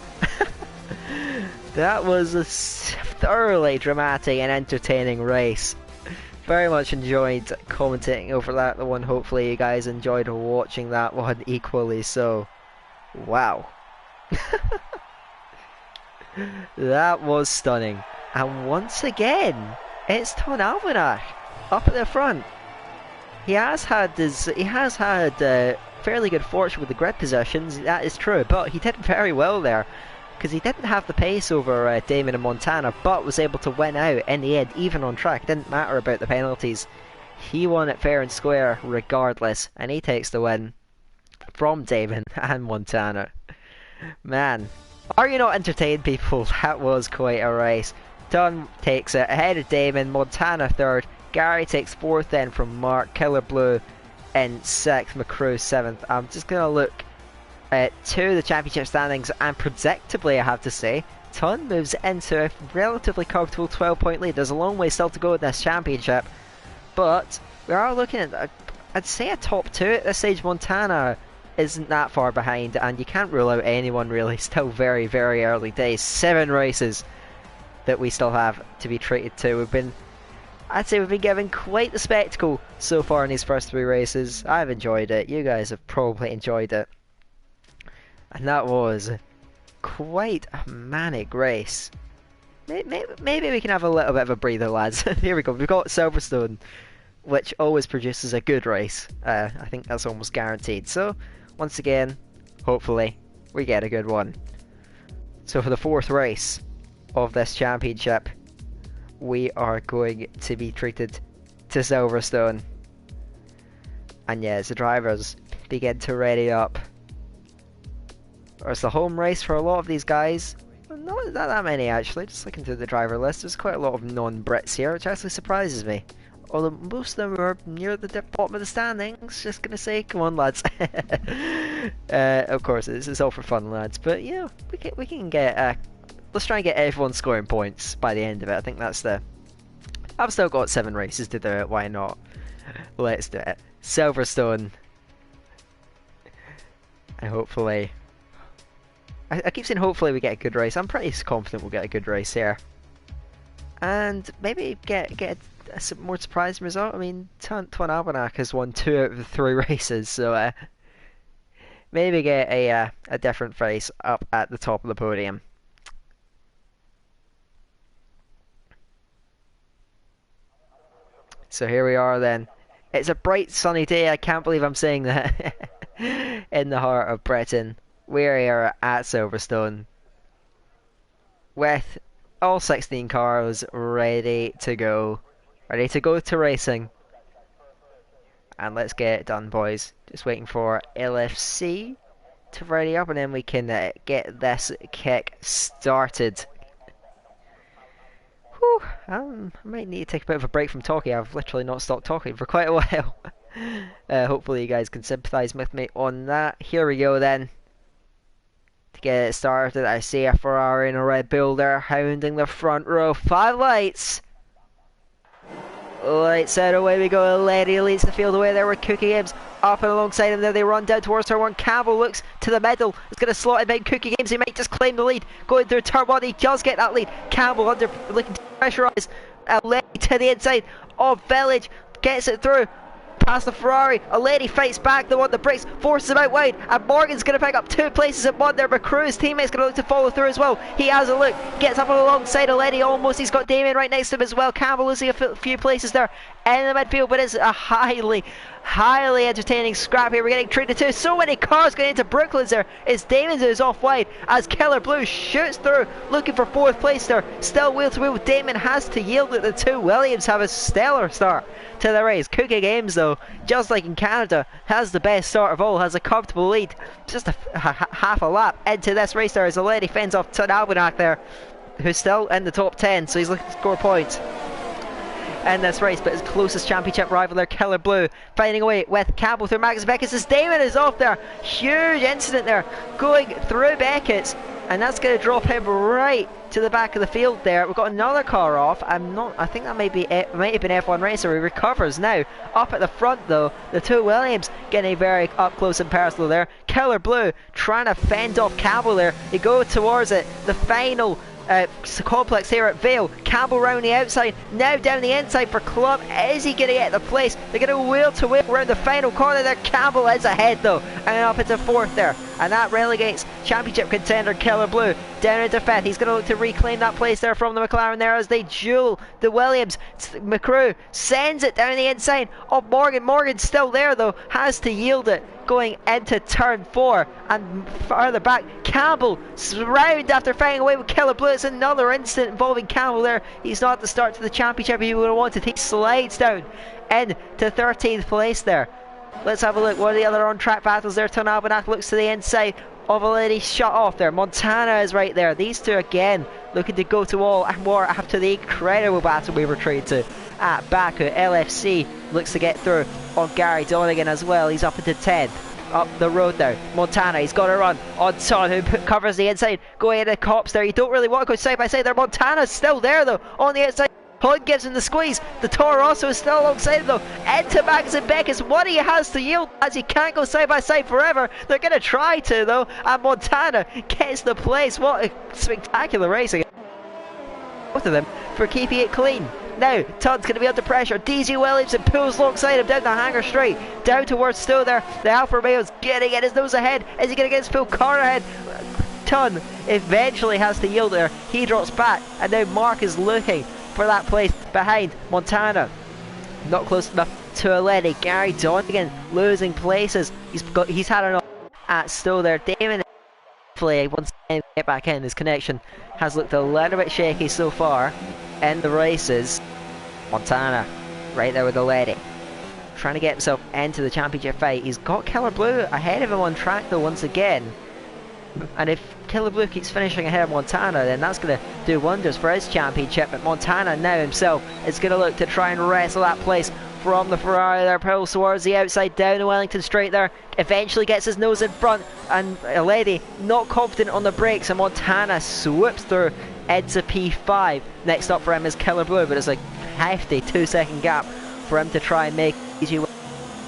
That was a thoroughly dramatic and entertaining race. Very much enjoyed commentating over that one. Hopefully you guys enjoyed watching that one equally so. Wow. That was stunning. And once again, it's Ton Almanach up at the front. He has had fairly good fortune with the grid positions, that is true, but he did very well there. Because he didn't have the pace over Damon and Montana, but was able to win out in the end, even on track. It didn't matter about the penalties. He won it fair and square regardless, and he takes the win from Damon and Montana. Man, are you not entertained, people? That was quite a race. Dunn takes it ahead of Damon, Montana third, Gary takes fourth then from Mark, Killer Blue in sixth, McCrew seventh. I'm just going to look to the championship standings, and predictably I have to say, Ton moves into a relatively comfortable 12-point lead. There's a long way still to go in this championship, but we are looking at, I'd say, a top two at this stage. Montana isn't that far behind, and you can't rule out anyone really. Still very, very early days. 7 races that we still have to be treated to. I'd say we've been given quite the spectacle so far in these first 3 races. I've enjoyed it. You guys have probably enjoyed it. And that was quite a manic race. Maybe we can have a little bit of a breather, lads. Here we go. We've got Silverstone, which always produces a good race. I think that's almost guaranteed. So, once again, hopefully, we get a good one. So for the 4th race of this championship, we are going to be treated to Silverstone. And yes, the drivers begin to ready up. Or it's the home race for a lot of these guys. Not that many actually, just looking through the driver list. There's quite a lot of non-Brits here, which actually surprises me. Although most of them are near the bottom of the standings. Just gonna say, come on lads. Of course, this is all for fun, lads. But yeah, we can get. Let's try and get everyone scoring points by the end of it. I think that's the. I've still got 7 races to do it. Why not? Let's do it. Silverstone. And hopefully. I keep saying hopefully we get a good race. I'm pretty confident we'll get a good race here. And maybe get a more surprising result. I mean, Ton Almanach has won 2 out of the 3 races, so maybe get a different face up at the top of the podium. So here we are then. It's a bright sunny day. I can't believe I'm saying that. In the heart of Britain. We're here at Silverstone with all 16 cars ready to go to racing, and let's get it done, boys. Just waiting for LFC to ready up, and then we can get this kick started. Whew, I might need to take a bit of a break from talking. I've literally not stopped talking for quite a while. Hopefully you guys can sympathise with me on that. Here we go then. To get it started, I see a Ferrari and a Red Bull there hounding the front row. 5 lights! Lights out, away we go. Aledi leads the field away there with Cookie Games up and alongside him there. They run down towards turn 1. Campbell looks to the middle. It's going to slot in behind Cookie Games. He might just claim the lead. Going through turn 1, he does get that lead. Campbell looking to pressurise. Aledi to the inside of Village. Gets it through. Past the Ferrari, a lady fights back, the one that breaks, forces him out wide, and Morgan's going to pick up 2 places at one there, but Crew's teammate's going to look to follow through as well. He has a look, gets up alongside a lady almost, he's got Damien right next to him as well. Campbell losing a few places there in the midfield, but it's a highly entertaining scrap here. We're getting treated to so many cars going into Brooklands there. It's Damien who's off wide as Killer Blue shoots through, looking for 4th place there. Still wheel to wheel. Damien has to yield at the 2. Williams have a stellar start to the race. Cookie Games though, just like in Canada, has the best start of all, has a comfortable lead. Just half a lap into this race there as a lady fends off Ton Almanach there, who's still in the top 10, so he's looking to score points. in this race, but his closest championship rival there, Killer Blue, finding a way with Campbell through Magnus Beckett. As Damon is off there, huge incident there, going through Beckett's, and that's going to drop him right to the back of the field there. We've got another car off. I think that might have been F1 Racer. He recovers now. Up at the front though, the two Williams getting very up close and personal there. Killer Blue trying to fend off Campbell there. They go towards it. The final complex here at Vale. Campbell round the outside, now down the inside for Club. Is he going to get the place? They're going to wheel to wheel around the final corner there. Campbell is ahead though, and up into fourth there, and that relegates championship contender Killer Blue down into fifth. He's going to look to reclaim that place there from the McLaren there as they duel the Williams. McCrew sends it down the inside of Morgan. Morgan's still there though, has to yield it going into turn 4 and further back. Campbell round after fighting away with Killer Blue. It's another incident involving Campbell there. He's not the start to the championship he would have wanted. He slides down into 13th place there. Let's have a look. What are the other on-track battles there? Ton Albanach looks to the inside of a lady shut off there. Montana is right there. These two again looking to go to all and more after the incredible battle we were treated to at Baku. LFC looks to get through on Gary Donegan as well. He's up into 10th. Up the road now, Montana, he's got to run on Ton, who covers the inside, going into Cops there. You don't really want to go side by side there. Montana's still there though, on the outside. Hunt gives him the squeeze. The Toro Rosso is still alongside him though. Into Magnus and Beckett. What he has to yield as he can't go side by side forever. They're going to try to though, and Montana gets the place. What a spectacular racing. Both of them for keeping it clean. Now, Todd's going to be under pressure. DG Williamson pulls alongside him down the hangar straight. Down towards Stowe there. The Alfa Romeo's getting it, his nose ahead. Is he going to get his full car ahead? Ton eventually has to yield there. He drops back, and now Mark is looking for that place behind Montana. Not close enough to Aleni. Gary Donegan losing places. He's had enough at Stowe there. Damon hopefully once again get back in. His connection has looked a little bit shaky so far in the races. Montana right there with the lady, trying to get himself into the championship fight. He's got Killer Blue ahead of him on track though once again, and if Killer Blue keeps finishing ahead of Montana, then that's going to do wonders for his championship. But Montana now himself is going to look to try and wrestle that place from the Ferrari there. Pulls towards the outside down the Wellington straight there. Eventually gets his nose in front, and a lady not confident on the brakes, and Montana swoops through into P5. Next up for him is Killer Blue, but it's a hefty 2-second gap for him to try and make EG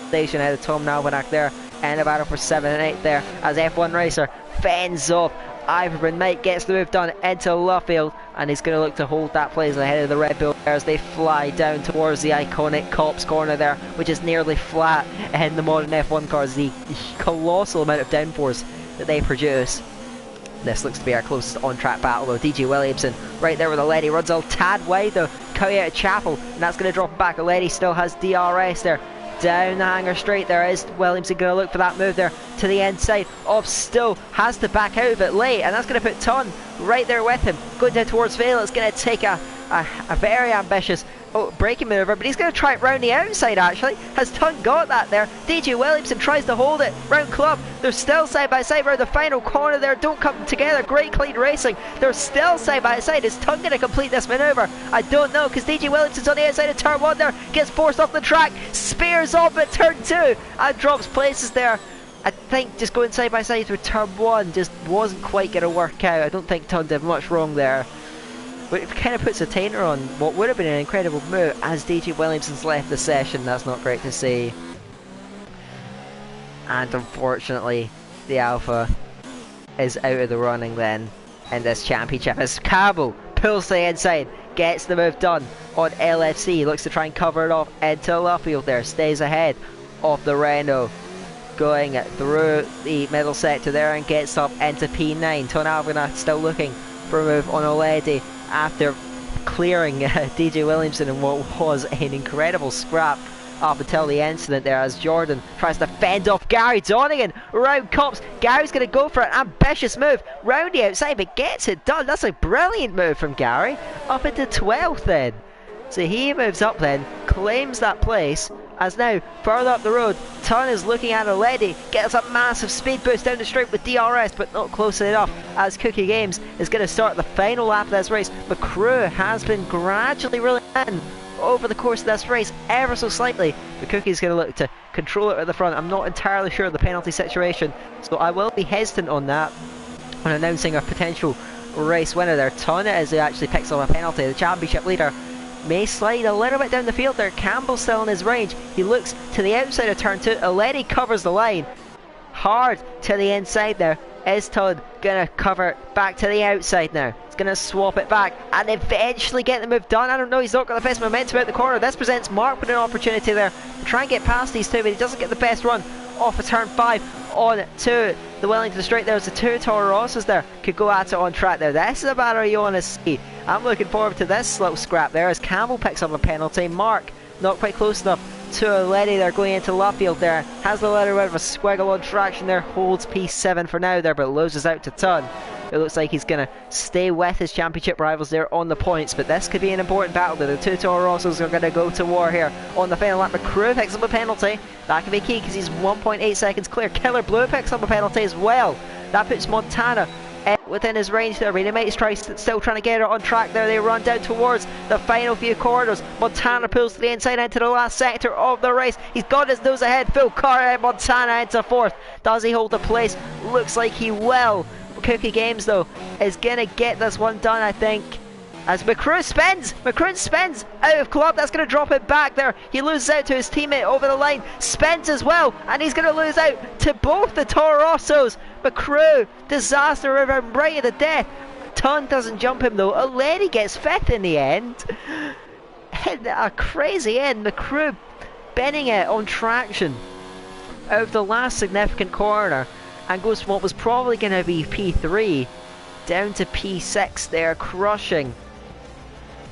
station ahead of Tom Albanach there. And a battle for 7 and 8 there as F1 Racer fends off Iverbrand. Mike gets the move done into Luffield, and he's going to look to hold that place ahead of the Red Bull as they fly down towards the iconic Cops corner there, which is nearly flat in the modern F1 cars. The colossal amount of downforce that they produce. This looks to be our closest on-track battle though. DG Williamson right there with a lady, runs a tad wide though, coming out of Chapel, and that's going to drop him back. A lady still has DRS there. Down the hangar straight there is Williamson going to look for that move there to the inside of Stowe. Has to back out a bit late, and that's going to put Ton right there with him. Going down towards Vale. It's going to take a very ambitious braking maneuver, but he's going to try it round the outside actually. Has Ton got that there? DG Williamson tries to hold it round Club. They're still side by side around the final corner there. Don't come together. Great clean racing. They're still side by side. Is Ton going to complete this maneuver? I don't know, because DG Williamson's on the outside of turn 1 there. Gets forced off the track. Spears off at turn 2 and drops places there. I think just going side by side through turn 1 just wasn't quite going to work out. I don't think Ton did much wrong there. But it kind of puts a tainter on what would have been an incredible move as DG Williamson's left the session. That's not great to see. And unfortunately, the Alpha is out of the running then in this championship as Campbell pulls to the inside, gets the move done on LFC, looks to try and cover it off into Luffield there, stays ahead of the Renault, going through the middle sector there and gets up into P9. Ton Albanach still looking for a move on Oledi after clearing DG Williamson in what was an incredible scrap up until the incident there as Jordan tries to fend off Gary Donegan round Cops. Gary's going to go for an ambitious move round the outside, but gets it done. That's a brilliant move from Gary. Up into 12th then. So he moves up then, claims that place, as now further up the road Ton is looking at a lady, gets a massive speed boost down the straight with DRS, but not close enough as Cookie Games is going to start the final lap of this race. McCrew has been gradually reeling in over the course of this race ever so slightly. But Cookie's going to look to control it at the front. I'm not entirely sure of the penalty situation, so I will be hesitant on that when announcing a potential race winner there. Ton as he actually picks up a penalty. The championship leader may slide a little bit down the field there. Campbell's still in his range. He looks to the outside of turn 2. Already covers the line. Hard to the inside there. Is Todd going to cover back to the outside now? He's going to swap it back and eventually get the move done. I don't know, he's not got the best momentum out the corner. This presents Mark with an opportunity there to try and get past these two, but he doesn't get the best run off of turn 5 on to the Wellington Straight. There's the two Toro Rossos there. Could go at it on track there. This is a battle you want to see. I'm looking forward to this little scrap there as Campbell picks up a penalty. Mark not quite close enough to a Letty there going into Luffield there. Has a little bit of a squiggle on traction there. Holds P7 for now there, but loses out to Ton. It looks like he's going to stay with his championship rivals there on the points, but this could be an important battle. The two Toro Rossos are going to go to war here on the final lap. McCrew picks up a penalty. That could be key because he's 1.8 seconds clear. Killer Blue picks up a penalty as well. That puts Montana within his range there. He still trying to get it on track there. They run down towards the final few corridors. Montana pulls to the inside into the last sector of the race. He's got his nose ahead. Phil Carr, Montana into 4th. Does he hold the place? Looks like he will. Cookie Games though is going to get this one done, I think, as McCrew spins out of club. That's going to drop it back there. He loses out to his teammate over the line. Spins as well, and he's going to lose out to both the Toro Rossos. McCrew, disaster river right at the death. Ton doesn't jump him though. O'Leary gets 5th in the end. A crazy end. McCrew bending it on traction out of the last significant corner and goes from what was probably going to be P3 down to P6 there, crushing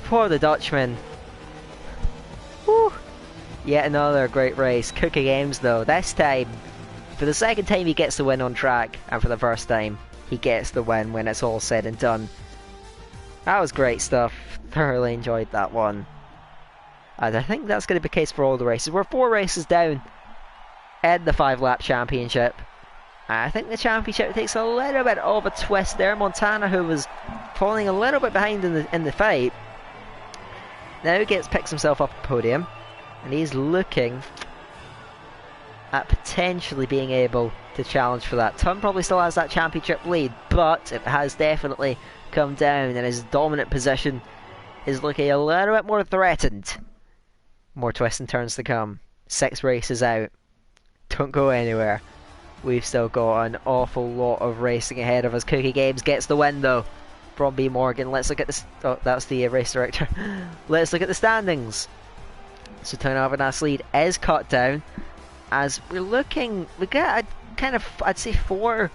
for the Dutchman. Whew. Yet another great race. Cookie Games though, this time, for the second time he gets the win on track, and for the first time he gets the win when it's all said and done. That was great stuff. Thoroughly enjoyed that one. And I think that's going to be the case for all the races. We're 4 races down in the 5-lap championship. I think the championship takes a little bit of a twist there. Montana, who was falling a little bit behind in the fight, now picks himself up a podium, and he's looking at potentially being able to challenge for that. Ton probably still has that championship lead, but it has definitely come down, and his dominant position is looking a little bit more threatened. More twists and turns to come. 6 races out. Don't go anywhere. We've still got an awful lot of racing ahead of us. Cookie Games gets the win though from B Morgan. Let's look at this. Oh, that's the race director. Let's look at the standings. So Town Avana's lead is cut down as we get a kind of, I'd say, 4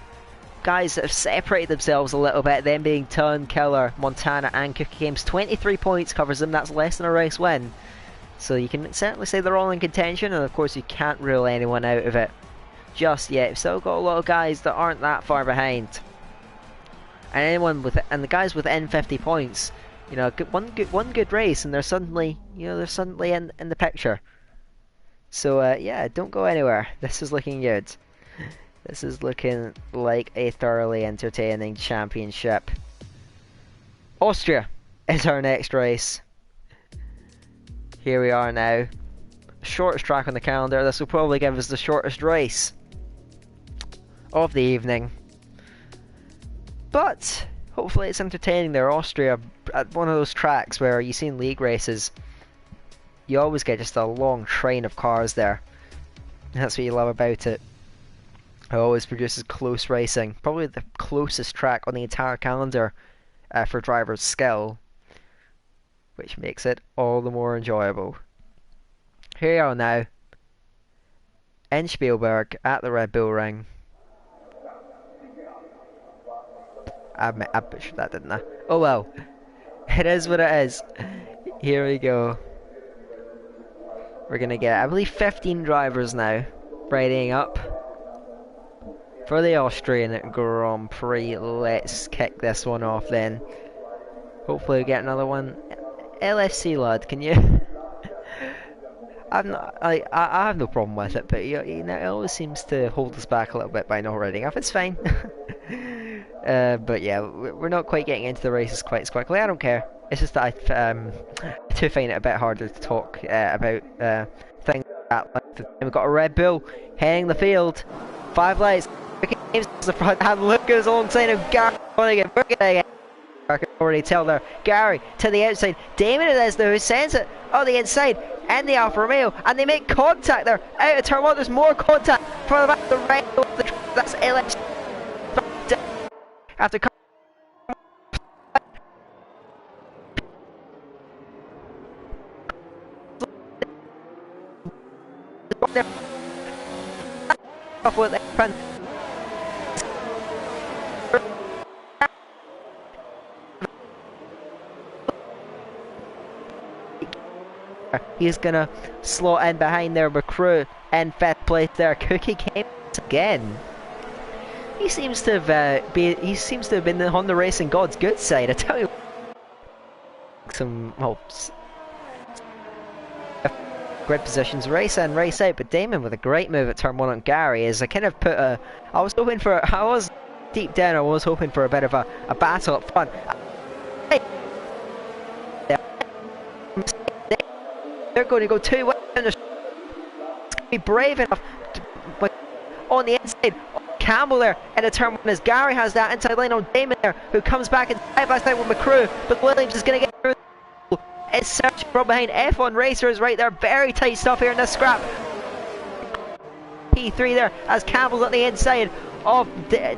guys that have separated themselves a little bit, them being Ton, Killer, Montana and Cookie Games. 23 points covers them. That's less than a race win. So you can certainly say they're all in contention, and of course you can't rule anyone out of it just yet. We've still got a lot of guys that aren't that far behind, and the guys within 50 points, you know, one good race and they're suddenly in the picture. So yeah, don't go anywhere. This is looking good. This is looking like a thoroughly entertaining championship. Austria is our next race. Here we are now. Shortest track on the calendar. This will probably give us the shortest race of the evening, but hopefully it's entertaining there. Austria, at one of those tracks where you see in league races, you always get just a long train of cars there. That's what you love about it. It always produces close racing. Probably the closest track on the entire calendar for driver's skill, which makes it all the more enjoyable. Here we are now in Spielberg at the Red Bull Ring. I butchered that, didn't I? Oh well. It is what it is. Here we go. We're going to get, I believe, 15 drivers now riding up for the Austrian Grand Prix. Let's kick this one off then. Hopefully we get another one. LFC lad, can you... I have no problem with it, but you know, it always seems to hold us back a little bit by not riding up. It's fine. But yeah, we're not quite getting into the races quite as quickly. I don't care. It's just that I do find it a bit harder to talk about things like that. We've got a Red Bull heading the field. 5 lights. Games the front, and look goes alongside of Gary. I can already tell there. Gary to the outside. Damon it is though who sends it on the inside and the Alfa Romeo, and they make contact there out of turn 1. There's more contact from the back of the right of the track. That's LS after off with the front. He's gonna slot in behind there with Crew in 5th place there. Cookie came again. He seems to have been on the racing god's good side. I tell you, some grid positions, race in, race out. But Damon with a great move at turn 1 on Gary is I kind of put a. I was deep down. I was hoping for a bit of a battle up front. They're going to go 2 ways. It's going to be brave enough to, on the inside. Campbell there in a turn 1 as Gary has that inside line on Damon there, who comes back and side by side with McCrew, but Williams is going to get through. It's searching from behind. F1 Racers right there. Very tight stuff here in this scrap. P3 there as Campbell's on the inside of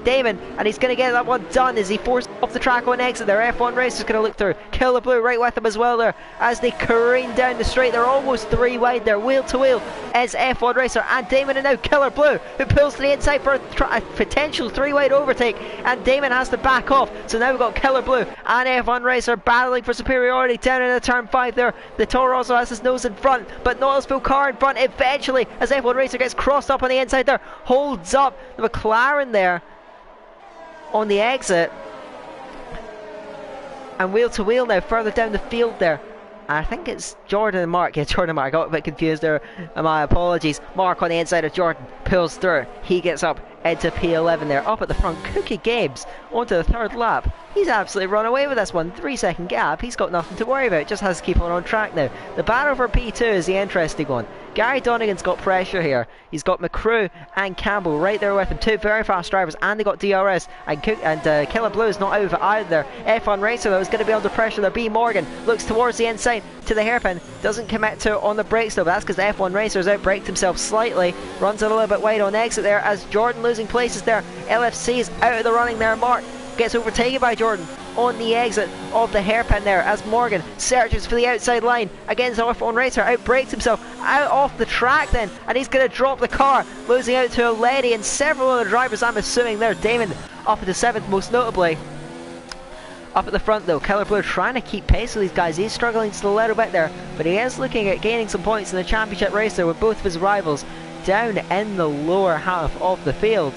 Damon, and he's going to get that one done as he forces off the track on exit there. F1 Racers going to look through. Killer Blue right with him as well there as they careen down the straight. They're almost 3 wide there. Wheel to wheel is F1 Racer and Damon, and now Killer Blue who pulls to the inside for a potential 3 wide overtake, and Damon has to back off. So now we've got Killer Blue and F1 Racer battling for superiority down in the turn 5 there. The Toro also has his nose in front, but not his full car in front eventually as F1 Racer gets crossed up on the inside there, holds up the McLaren there on the exit, and wheel to wheel now further down the field there. I think it's Jordan and Mark. Yeah, Jordan and Mark. I got a bit confused there. My apologies. Mark on the inside of Jordan pulls through. He gets up into P11 there. Up at the front, Cookie Games onto the 3rd lap. He's absolutely run away with this one. 3-second gap. He's got nothing to worry about. Just has to keep on track now. The battle for P2 is the interesting one. Gary Donegan's got pressure here. He's got McCrew and Campbell right there with him. 2 very fast drivers, and they got DRS. And Killer Blue is not over either. F1 Racer though is going to be under pressure there. B Morgan looks towards the inside to the hairpin. Doesn't commit to it on the brakes though. But that's because F1 Racer's outbraked himself slightly. Runs it a little bit wide on exit there as Jordan losing places there. LFC is out of the running there. Mark gets overtaken by Jordan on the exit of the hairpin there as Morgan searches for the outside line against F1 Racer, outbrakes himself out off the track then, and he's going to drop the car, losing out to a lady and several other drivers. I'm assuming there. Damon up into 7th most notably. Up at the front though, Killer Blue trying to keep pace with these guys. He's struggling still a little bit there, but he is looking at gaining some points in the championship race there with both of his rivals down in the lower half of the field.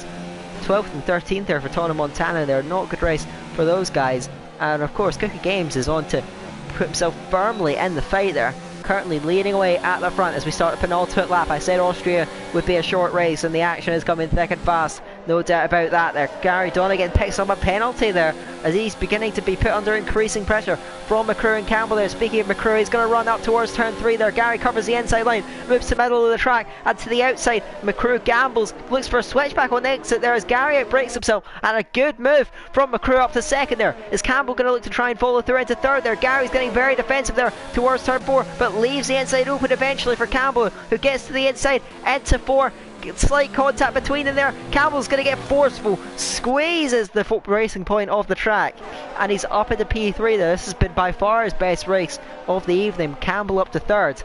12th and 13th there for Tony Montana there. Not a good race for those guys. And of course Cookie Games is on to put himself firmly in the fight there. Currently leading away at the front as we start a penultimate lap. I said Austria would be a short race and the action is coming thick and fast. No doubt about that there. Gary Donegan picks up a penalty there as he's beginning to be put under increasing pressure from McCrew and Campbell there. Speaking of McCrew, he's going to run up towards turn 3 there. Gary covers the inside line, moves to the middle of the track and to the outside. McCrew gambles, looks for a switchback on the exit there as Gary outbrakes himself, and a good move from McCrew up to 2nd there. Is Campbell going to look to try and follow through into 3rd there? Gary's getting very defensive there towards turn 4, but leaves the inside open eventually for Campbell, who gets to the inside into 4. Slight contact between them there. Campbell's going to get forceful, squeezes the racing point of the track, and he's up into P3 there. This has been by far his best race of the evening. Campbell up to 3rd,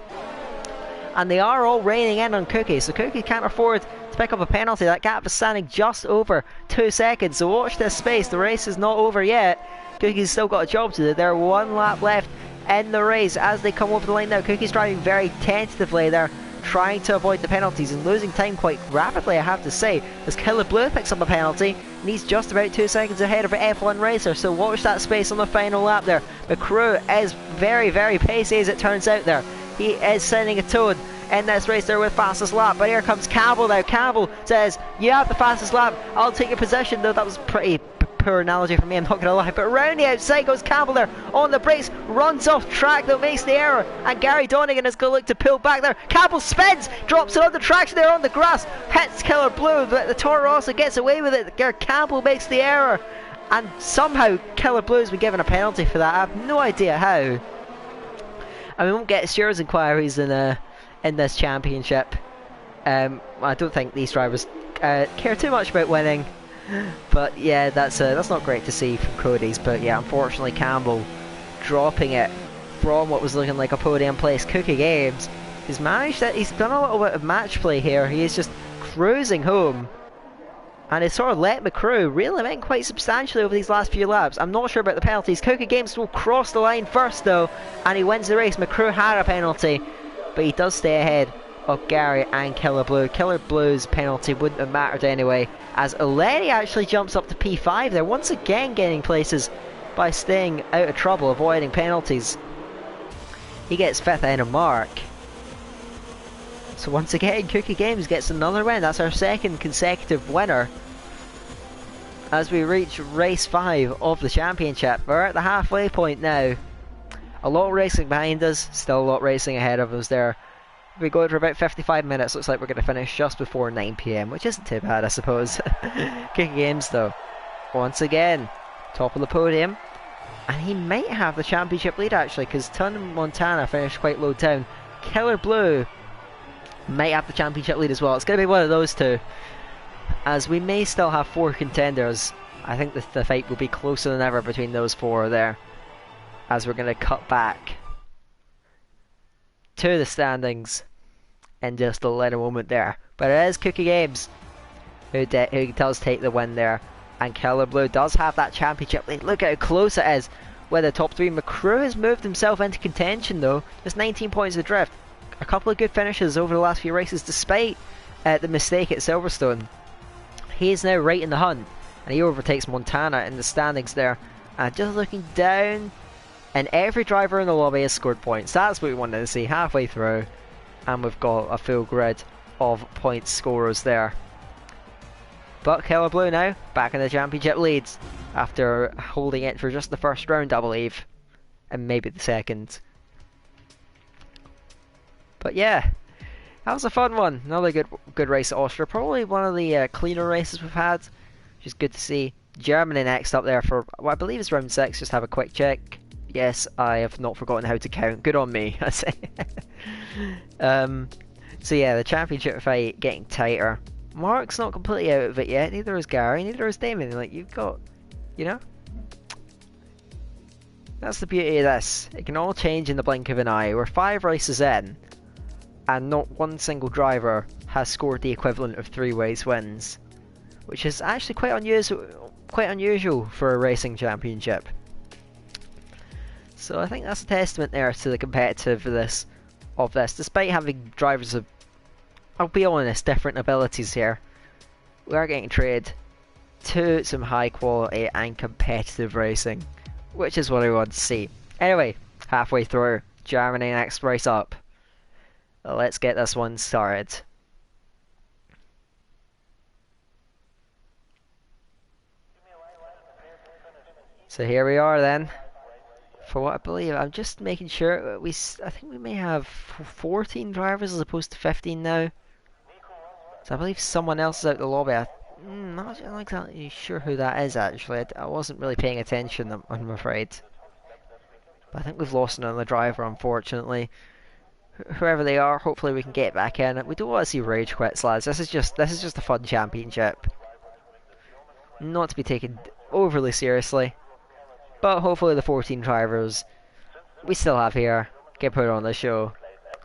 and they are all reining in on Cookie, so Cookie can't afford to pick up a penalty. That gap is standing just over 2 seconds, so watch this space. The race is not over yet. Cookie's still got a job to do. There 1 lap left in the race as they come over the line now. Cookie's driving very tentatively there, trying to avoid the penalties and losing time quite rapidly, I have to say, as Killer Blue picks up a penalty and he's just about 2 seconds ahead of F1 Racer. So watch that space on the final lap there. McCrew is very, very pacey as it turns out there. He is sending a tone in this race there with fastest lap, but here comes Campbell now. Campbell says, you have the fastest lap, I'll take your position, though that was pretty poor analogy for me, I'm not going to lie, but around the outside goes Campbell there on the brakes, runs off track though, makes the error, and Gary Donegan is going to look to pull back there. Campbell spins, drops it on the traction there on the grass, hits Killer Blue, but the Toro Rosso gets away with it. Campbell makes the error, and somehow Killer Blue has been given a penalty for that. I have no idea how. And we won't get stewards inquiries in this championship. I don't think these drivers care too much about winning, but yeah, that's not great to see from Cody's. But yeah, unfortunately Campbell dropping it from what was looking like a podium place. Cookie Games, he's managed it. He's done a little bit of match play here. He is just cruising home, and it's sort of let McCrew reel him in quite substantially over these last few laps. I'm not sure about the penalties. Cookie Games will cross the line first though, and he wins the race. McCrew had a penalty, but he does stay ahead of Gary and Killer Blue. Killer Blue's penalty wouldn't have mattered anyway, as Lenny actually jumps up to P5 there, once again getting places by staying out of trouble, avoiding penalties. He gets 5th ahead of Mark. So once again, Cookie Games gets another win. That's our 2nd consecutive winner. As we reach race 5 of the championship, we're at the halfway point now. A lot of racing behind us, still a lot of racing ahead of us there. We go for about 55 minutes, looks like we're going to finish just before 9 PM, which isn't too bad I suppose. Cookie Games though, once again, top of the podium. And he might have the championship lead actually, because Ton Montana finished quite low down. Killer Blue might have the championship lead as well. It's going to be one of those two, as we may still have 4 contenders. I think the fight will be closer than ever between those 4 there, as we're going to cut back to the standings in just a little moment there. But it is Cookie Games who does take the win there, and Killer Blue does have that championship lead. Look at how close it is with the top 3. McCrew has moved himself into contention though, just 19 points adrift. A couple of good finishes over the last few races despite the mistake at Silverstone. He is now right in the hunt, and he overtakes Montana in the standings there. And just looking down, and every driver in the lobby has scored points. That's what we wanted to see halfway through, and we've got a full grid of point scorers there. But Killer Blue now back in the championship leads after holding it for just the first round, I believe, and maybe the second. But yeah, that was a fun one. Another good race at Austria. Probably one of the cleaner races we've had, which is good to see. Germany next up there for what I believe is round 6. Just have a quick check. Yes, I have not forgotten how to count. Good on me, I say. So yeah, the championship fight getting tighter. Mark's not completely out of it yet. Neither is Gary. Neither is Damon. Like, you've got, you know. That's the beauty of this. It can all change in the blink of an eye. We're 5 races in, and not one single driver has scored the equivalent of 3 race wins, which is actually quite unusual for a racing championship. So I think that's a testament there to the competitiveness of this, despite having drivers of, I'll be honest, different abilities here. We are getting treated to some high quality and competitive racing, which is what I want to see. Anyway, halfway through, Germany next race up. Let's get this one started. So here we are then. For what I believe, I'm just making sure I think we may have 14 drivers as opposed to 15 now. So I believe someone else is out the lobby. I'm not exactly sure who that is actually. I wasn't really paying attention, I'm afraid. But I think we've lost another driver, unfortunately. Whoever they are, hopefully we can get back in. We don't want to see rage quits, lads. This is just a fun championship, not to be taken overly seriously. But hopefully the 14 drivers we still have here get put on the show.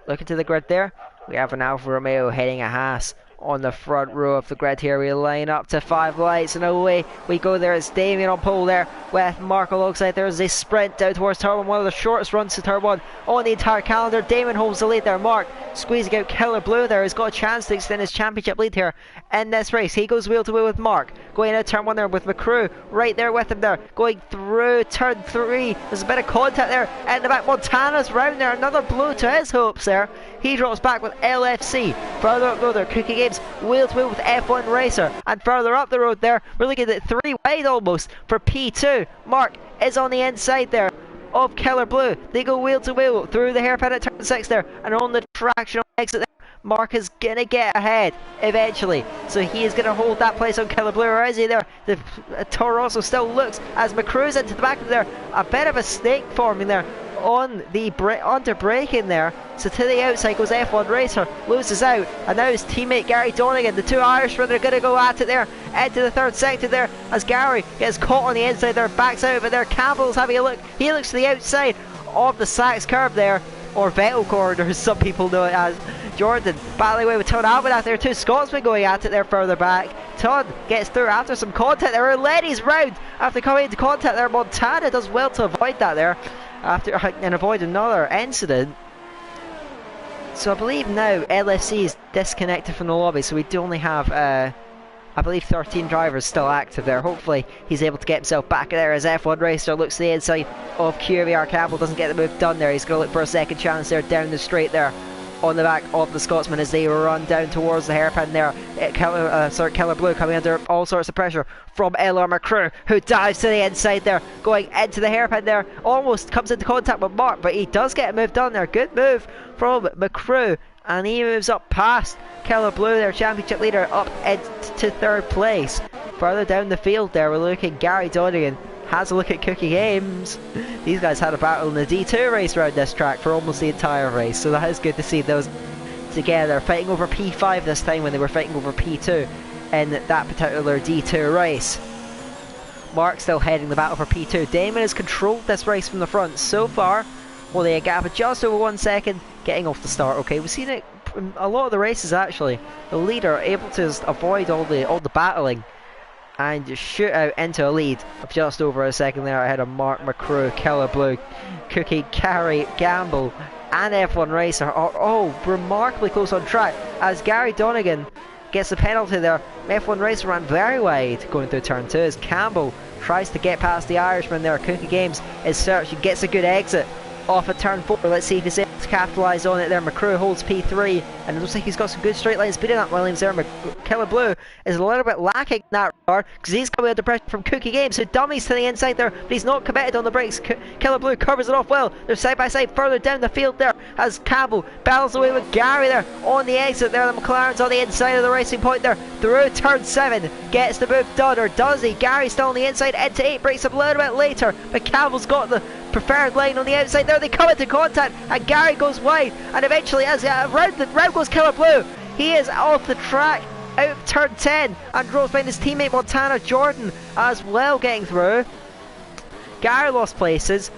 Looking to the grid there, we have an Alfa Romeo heading a Haas on the front row of the grid here. We line up to 5 lights and away we go there. It's Damien on pole there with Mark alongside. There's a sprint down towards Turn 1, one of the shortest runs to Turn 1 on the entire calendar. Damien holds the lead there. Mark squeezing out Killer Blue there. He's got a chance to extend his championship lead here in this race. He goes wheel to wheel with Mark, going out Turn 1 there with McCrew right there with him there, going through Turn 3. There's a bit of contact there in the back. Montana's round there, another blow to his hopes there. He drops back with LFC. Further up though there, Cookie Games Games, wheel to wheel with F1 Racer. And further up the road there, we're looking at 3 wide almost for P2. Mark is on the inside there of Killer Blue. They go wheel to wheel through the hairpin at turn 6 there, and on the traction exit there, Mark is gonna get ahead eventually, so he is gonna hold that place on Killer Blue. Or is he there? The Toro Rosso still looks as McCrue's into the back of there. A bit of a snake forming there on the under braking there. So to the outside goes F1 Racer, loses out, and now his teammate Gary Donegan. The two Irishmen are gonna go at it there into the third sector there as Gary gets caught on the inside there, backs out of it there. Campbell's having a look. He looks to the outside of the Sachs curve there, or Vettel corridor as some people know it as. Jordan battling away with Todd Albert there. Two Scotsmen going at it there further back. Todd gets through after some contact there. Letty's round after coming into contact there. Montana does well to avoid that there after and avoid another incident. So I believe now LFC is disconnected from the lobby, so we do only have I believe 13 drivers still active there. Hopefully he's able to get himself back there as F1 Racer looks to the inside of QVR. Campbell doesn't get the move done there. He's going to look for a second chance there down the straight there on the back of the Scotsman as they run down towards the hairpin there. Killer Blue coming under all sorts of pressure from LR McCrew, who dives to the inside there, going into the hairpin there. Almost comes into contact with Mark, but he does get a move done there. Good move from McCrew, and he moves up past Killer Blue, their championship leader, up into third place. Further down the field there, we're looking Gary Donegan has a look at Cookie Games. These guys had a battle in the D2 race around this track for almost the entire race, so that is good to see those together, fighting over P5 this time when they were fighting over P2 in that particular D2 race. Mark still heading the battle for P2. Damon has controlled this race from the front so far, holding a gap of just over 1 second, getting off the start. Okay, we've seen it in a lot of the races actually. The leader able to avoid all the battling and just shoot out into a lead of just over a second there ahead of Mark McCrew, Killer Blue, Cookie, Gary, Gamble and F1 Racer are all remarkably close on track as Gary Donegan gets the penalty there. F1 Racer ran very wide going through turn 2 as Campbell tries to get past the Irishman there. Cookie Games is searching, gets a good exit off at turn 4. Let's see if he's able to capitalise on it there. McCrew holds P3 and it looks like he's got some good straight line speed in that Williams there. Killer Blue is a little bit lacking in that regard because he's coming under pressure from Cookie Games, who dummies to the inside there, but he's not committed on the brakes. Killer Blue covers it off well. They're side by side further down the field there as Campbell battles away with Gary there on the exit there. The McLaren's on the inside of the racing point there through turn 7, gets the move done, or does he? Gary's still on the inside into 8, breaks up a little bit later, but Campbell's got the preferred line on the outside there. They come into contact and Gary goes wide, and eventually as round goes Killer Blue. He is off the track out of turn 10 and draws behind his teammate Montana Jordan as well getting through. Gary lost places,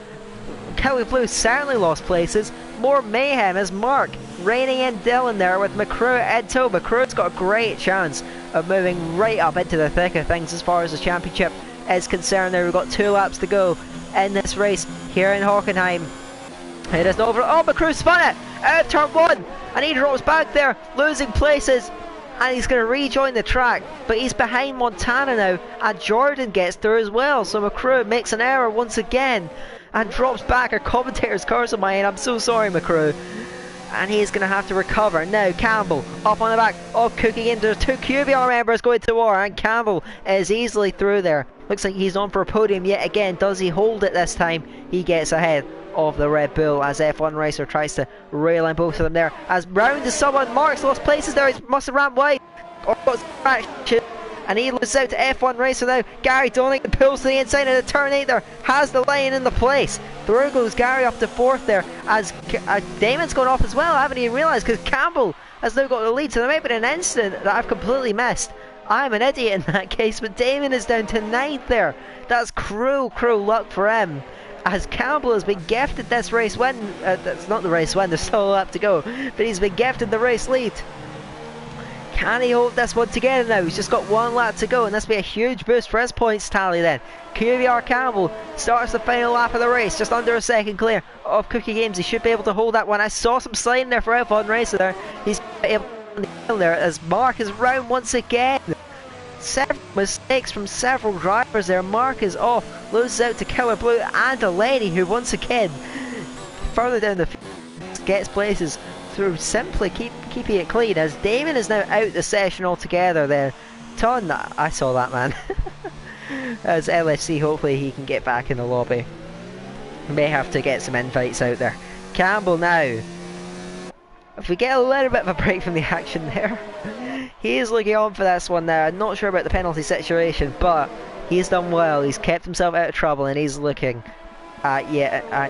Killer Blue certainly lost places. More mayhem as Mark reining in Dylan there with McCrew and tow. McCrew's got a great chance of moving right up into the thick of things as far as the championship is concerned there. We've got 2 laps to go in this race here in Hockenheim. It is over. Oh, McCrew spun it out of turn 1 and he drops back there, losing places, and he's going to rejoin the track, but he's behind Montana now, and Jordan gets through as well. So McCrew makes an error once again and drops back. Our commentator's curse on my end. I'm so sorry, McCrew. And he's going to have to recover. Now Campbell up on the back of Cookie Games. There's 2 QBR members going to war, and Campbell is easily through there. Looks like he's on for a podium yet again. Does he hold it this time? He gets ahead of the Red Bull as F1 Racer tries to rail in both of them there. As round to someone, Mark's lost places there. He must have ran wide or got traction, and he loses out to F1 Racer now. Gary Donegan pulls to the inside of the turn 8 there, has the line in the place. Through goes Gary up to 4th there as Damon's gone off as well. I haven't even realised because Campbell has now got the lead, so there may be an incident that I've completely missed. I'm an idiot in that case, but Damon is down to 9th there. That's cruel luck for him, as Campbell has been gifted this race win. That's not the race win, there's still a lap to go, but he's been gifted the race lead. Can he hold this one together now? He's just got 1 lap to go, and this will be a huge boost for his points tally then. QVR Campbell starts the final lap of the race, just under a second clear of Cookie Games. He should be able to hold that one. I saw some sliding there for F1 Racer there. He's able to hold there as Mark is round once again. Several mistakes from several drivers there. Mark is off, loses out to Killer Blue and a lady who once again further down the field gets places through simply keeping it clean, as Damon is now out the session altogether there. Ton, I saw that, man. As LFC, hopefully he can get back in the lobby. May have to get some invites out there. Campbell now. If we get a little bit of a break from the action there, he is looking on for this one now. I'm not sure about the penalty situation, but he's done well. He's kept himself out of trouble, and he's looking at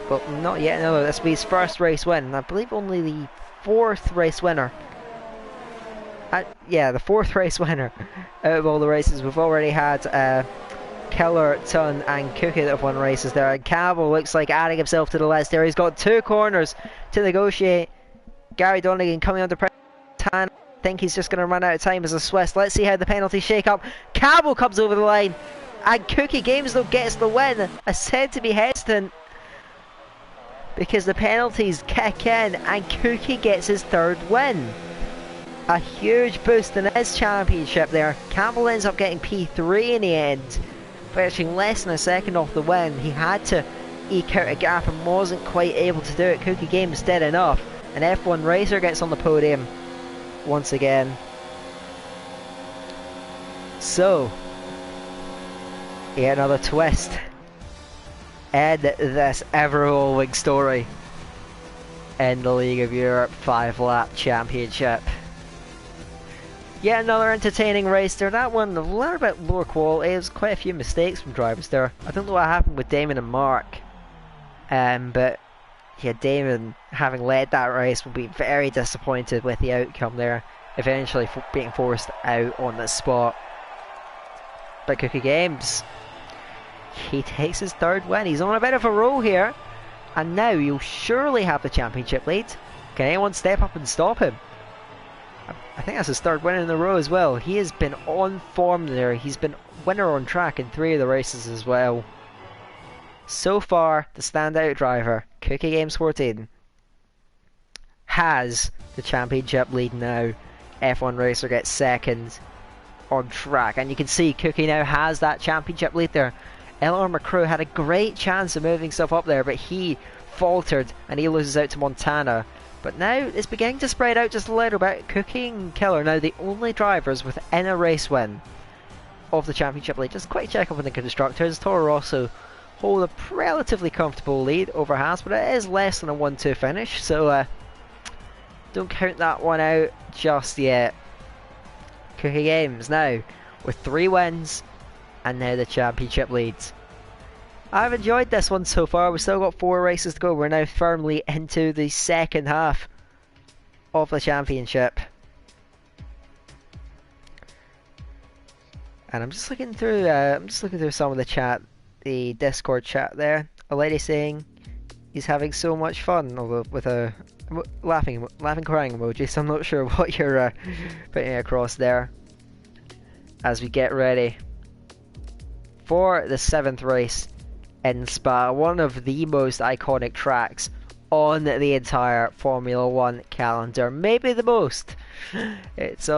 well, not yet another. This will be his first race win. I believe only the 4th race winner. Yeah, the 4th race winner out of all the races. We've already had Keller, Ton and Cookie that have won races there. And Campbell looks like adding himself to the list there. He's got 2 corners to negotiate. Gary Donegan coming under pressure. I think he's just going to run out of time as a Swiss. Let's see how the penalties shake up. Campbell comes over the line. And Cookie Games though gets the win. I said to be hesitant because the penalties kick in and Cookie gets his 3rd win. A huge boost in his championship there. Campbell ends up getting P3 in the end. Virtually less than a second off the win. He had to eke out a gap and wasn't quite able to do it. Cookie Games did enough. An F1 racer gets on the podium once again. So, yet another twist in this ever-evolving story in the League of Europe 5-lap championship. Yet another entertaining race there. That one a little bit lower quality. There's quite a few mistakes from drivers there. I don't know what happened with Damon and Mark, but yeah, Damon, having led that race, will be very disappointed with the outcome there, eventually being forced out on the spot. But Cookie Games, he takes his 3rd win. He's on a bit of a roll here, and now he'll surely have the championship lead. Can anyone step up and stop him? I think that's his 3rd win in a row as well. He has been on form there. He's been winner on track in 3 of the races as well. So far, the standout driver, Cookie Games 14, has the championship lead now. F1 Racer gets 2nd on track. And you can see Cookie now has that championship lead there. Eleanor McCrew had a great chance of moving stuff up there, but he faltered and he loses out to Montana. But now it's beginning to spread out just a little bit. Cookie and Keller now the only drivers within a race win of the championship lead. Just quick check up on the constructors. Toro Rosso hold a relatively comfortable lead over Haas, but it is less than a 1-2 finish, so don't count that one out just yet. Cookie Games now with 3 wins and now the championship leads. I've enjoyed this one so far. We've still got 4 races to go. We're now firmly into the 2nd half of the championship. And I'm just looking through some of the chat, the Discord chat there. A lady saying he's having so much fun with a laughing crying emoji, so I'm not sure what you're putting across there. As we get ready for the 7th race in Spa, one of the most iconic tracks on the entire Formula 1 calendar, maybe the most. It's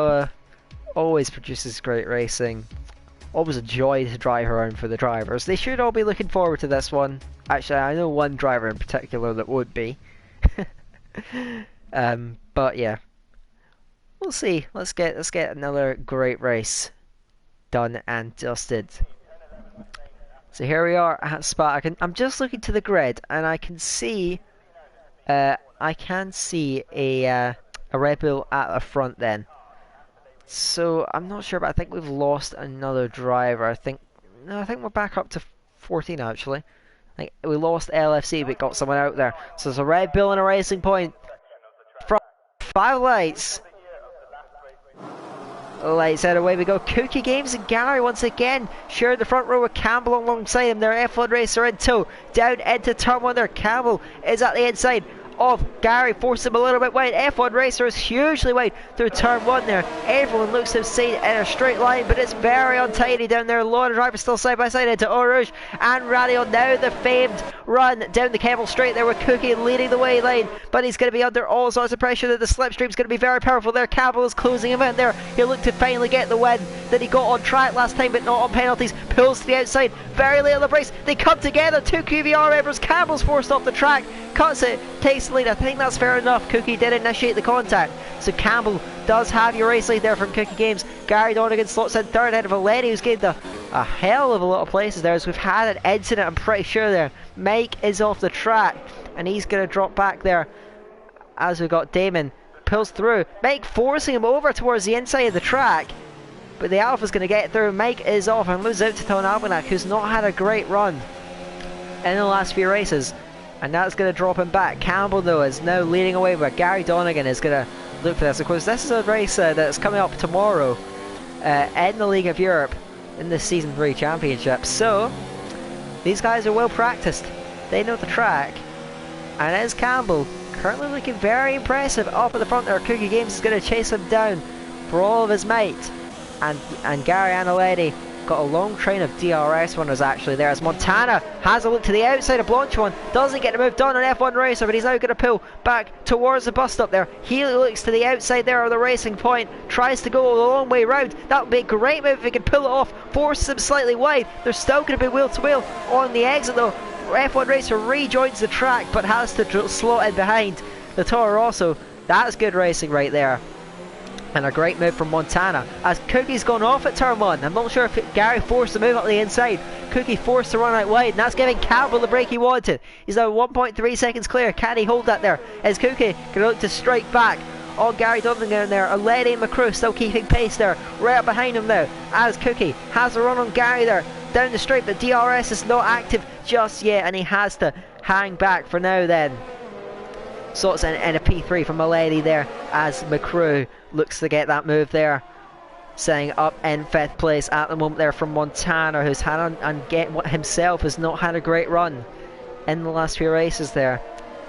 always produces great racing, always a joy to drive around for the drivers. They should all be looking forward to this one. Actually, I know one driver in particular that would be. But yeah, we'll see. Let's get another great race done and dusted. So here we are at Spa. I'm just looking to the grid and I can see a Red Bull at the front then. So I'm not sure, but I think we've lost another driver. I think we're back up to 14 actually. We lost LFC but got someone out there. So there's a Red Bull and a Racing Point. From 5 lights. Lights out, away we go. Cookie Games and Gary once again share the front row with Campbell alongside him. Their F1 racer in tow. Down into turn 1 there. Campbell is at the inside of Gary, forces him a little bit wide. F1 racer is hugely wide through turn 1 there. Everyone looks to have seen in a straight line, but it's very untidy down there. A lot of drivers still side by side into Eau Rouge and Radio. Now the famed run down the Keppel Straight there with Cookie leading the way line, but he's going to be under all sorts of pressure. That the slipstream's going to be very powerful there. Campbell is closing him in there. He'll look to finally get the win that he got on track last time, but not on penalties. Pulls to the outside very late on the brakes. They come together. 2 QVR members. Campbell's forced off the track. cuts it, takes the lead. I think that's fair enough. Cookie did initiate the contact, so Campbell does have your race lead there from Cookie Games. Gary Donegan slots in third ahead of Valeri, who's gained a hell of a lot of places there, as we've had an incident, I'm pretty sure there. Mike is off the track, and he's going to drop back there, as we've got Damon. Pulls through, Mike forcing him over towards the inside of the track, but the Alpha's going to get through. Mike is off and moves out to Ton Almanac, who's not had a great run in the last few races, and that's going to drop him back. Campbell though is now leading away, but Gary Donegan is going to look for this. Of course, this is a race that's coming up tomorrow in the League of Europe in the Season 3 Championship, so these guys are well practiced, they know the track, and as Campbell currently looking very impressive up at the front there. Cookie Games is going to chase him down for all of his might, and Gary Analetti got a long train of DRS runners actually there, as Montana has a look to the outside of Blanchon, doesn't get the move done on F1 Racer, but he's now going to pull back towards the bus stop there. He looks to the outside there of the racing point, tries to go the long way round. That would be a great move if he can pull it off, forces him slightly wide. They're still going to be wheel to wheel on the exit though. F1 Racer rejoins the track, but has to slot in behind the Toro Rosso. That's good racing right there, and a great move from Montana, as Cookie's gone off at turn 1. I'm not sure if Gary forced the move up the inside. Cookie forced to run out wide, and that's giving Campbell the break he wanted. He's now 1.3 seconds clear. Can he hold that there? Is Cookie going to look to strike back on Gary Donegan there? And Lenny McCrew still keeping pace there, right up behind him now, as Cookie has a run on Gary there down the straight, but DRS is not active just yet, and he has to hang back for now then. So it's in a P3 from Milady there, as McCrew looks to get that move there, setting up in 5th place at the moment there from Montana, who's had and get himself has not had a great run in the last few races there,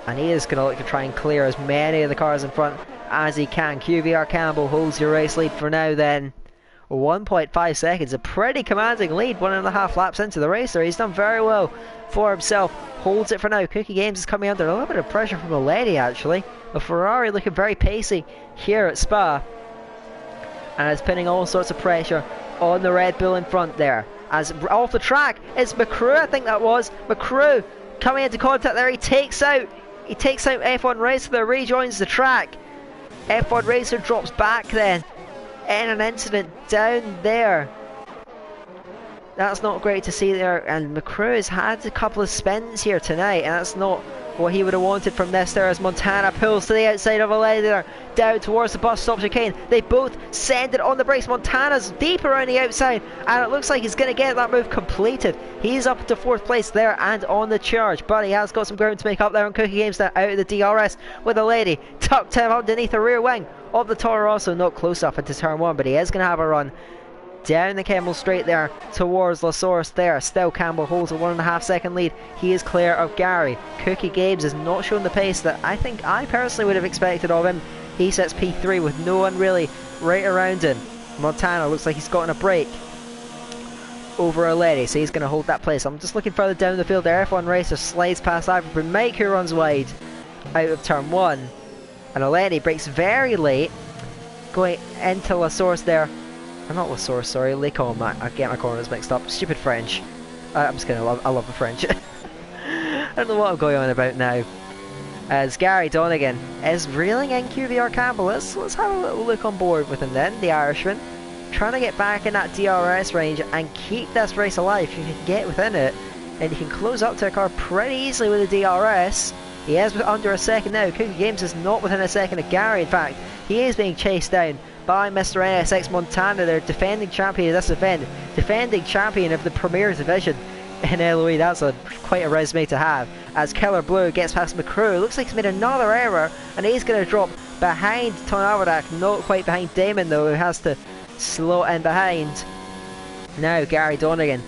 and he is going to look to try and clear as many of the cars in front as he can. QVR Campbell holds your race lead for now then. 1.5 seconds, a pretty commanding lead, 1.5 laps into the race there. He's done very well for himself, holds it for now. Cookie Games is coming under a little bit of pressure from a lady actually. A Ferrari looking very pacey here at Spa, and it's putting all sorts of pressure on the Red Bull in front there. As off the track is McCrew, I think that was. McCrew coming into contact there, he takes out F1 Racer there, rejoins the track. F1 Racer drops back then in an incident down there. That's not great to see there, and McCrew has had a couple of spins here tonight, and that's not what he would have wanted from this there, as Montana pulls to the outside of a lady there, down towards the bus stop chicane. They both send it on the brakes. Montana's deep around the outside, and it looks like he's going to get that move completed. He's up to 4th place there and on the charge, but he has got some ground to make up there on Cookie Games there, out of the DRS with a lady tucked him underneath the rear wing of the Toro Rosso, not close up into turn 1, but he is going to have a run down the Kemmel Straight there towards La Source there. Still Campbell holds a 1.5 second lead. He is clear of Gary. Cookie Games is not showing the pace that I think I personally would have expected of him. He sets P3 with no one really right around him. Montana looks like he's gotten a break over Aleri, so he's going to hold that place. I'm just looking further down the field there. F1 Racer slides past Ivory Mike, who runs wide out of turn 1, and Aleri breaks very late going into La Source there. Not La Source, sorry, Lecom. I get my corners mixed up. Stupid French. I'm just kidding, I love the French. I don't know what I'm going on about now. As Gary Donegan is reeling in QVR Campbell. Let's have a little look on board with him then, the Irishman. Trying to get back in that DRS range and keep this race alive. You can get within it, and you can close up to a car pretty easily with the DRS. He is under a second now. Cookie Games is not within a second of Gary. In fact, he is being chased down by Mr. NSX Montana, their defending champion of this event, defending champion of the Premier Division in LOE. That's quite a resume to have. As Keller Blue gets past McCrew, looks like he's made another error, and he's going to drop behind Ton Alvardak, not quite behind Damon though, who has to slow in behind. Now Gary Donegan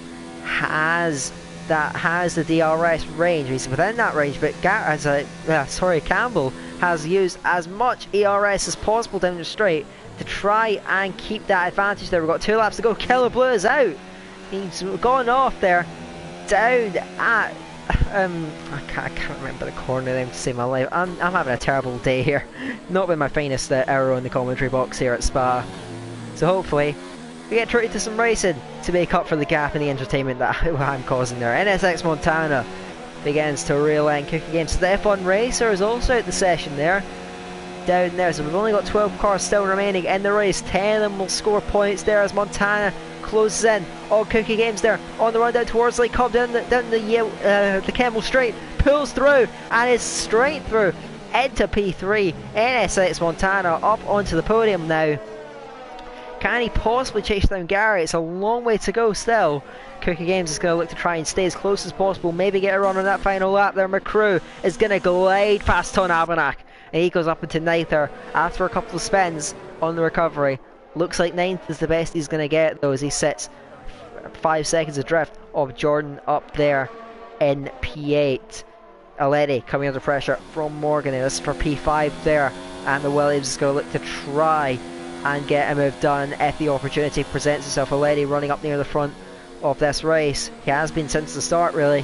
has the DRS range. He's within that range, but Campbell has used as much ERS as possible down the straight to try and keep that advantage there. We've got 2 laps to go. Keller Blue is out. He's gone off there down at I can't remember the corner name to save my life. I'm having a terrible day here. Not been my finest arrow in the commentary box here at Spa. So hopefully we get treated to some racing to make up for the gap in the entertainment that I'm causing there. NSX Montana begins to reel in. Cookie Games. The F1 Racer is also out the session there. Down there, so we've only got 12 cars still remaining in the race. 10 of them will score points there as Montana closes in on Cookie Games there on the run down towards Lake Cobb, down the Kemmel Straight, pulls through and is straight through into P3. NSX Montana up onto the podium now. Can he possibly chase down Gary? It's a long way to go still. Cookie Games is going to look to try and stay as close as possible, maybe get a run on that final lap there. McCrew is going to glide past Ton Abenak, and he goes up into 9th there after a couple of spins on the recovery. Looks like 9th is the best he's going to get though, as he sits 5 seconds adrift of Jordan up there in P8. Aleti coming under pressure from Morgan. This is for P5 there, and the Williams is going to look to try and get a move done if the opportunity presents itself. Aleti running up near the front of this race. He has been since the start really,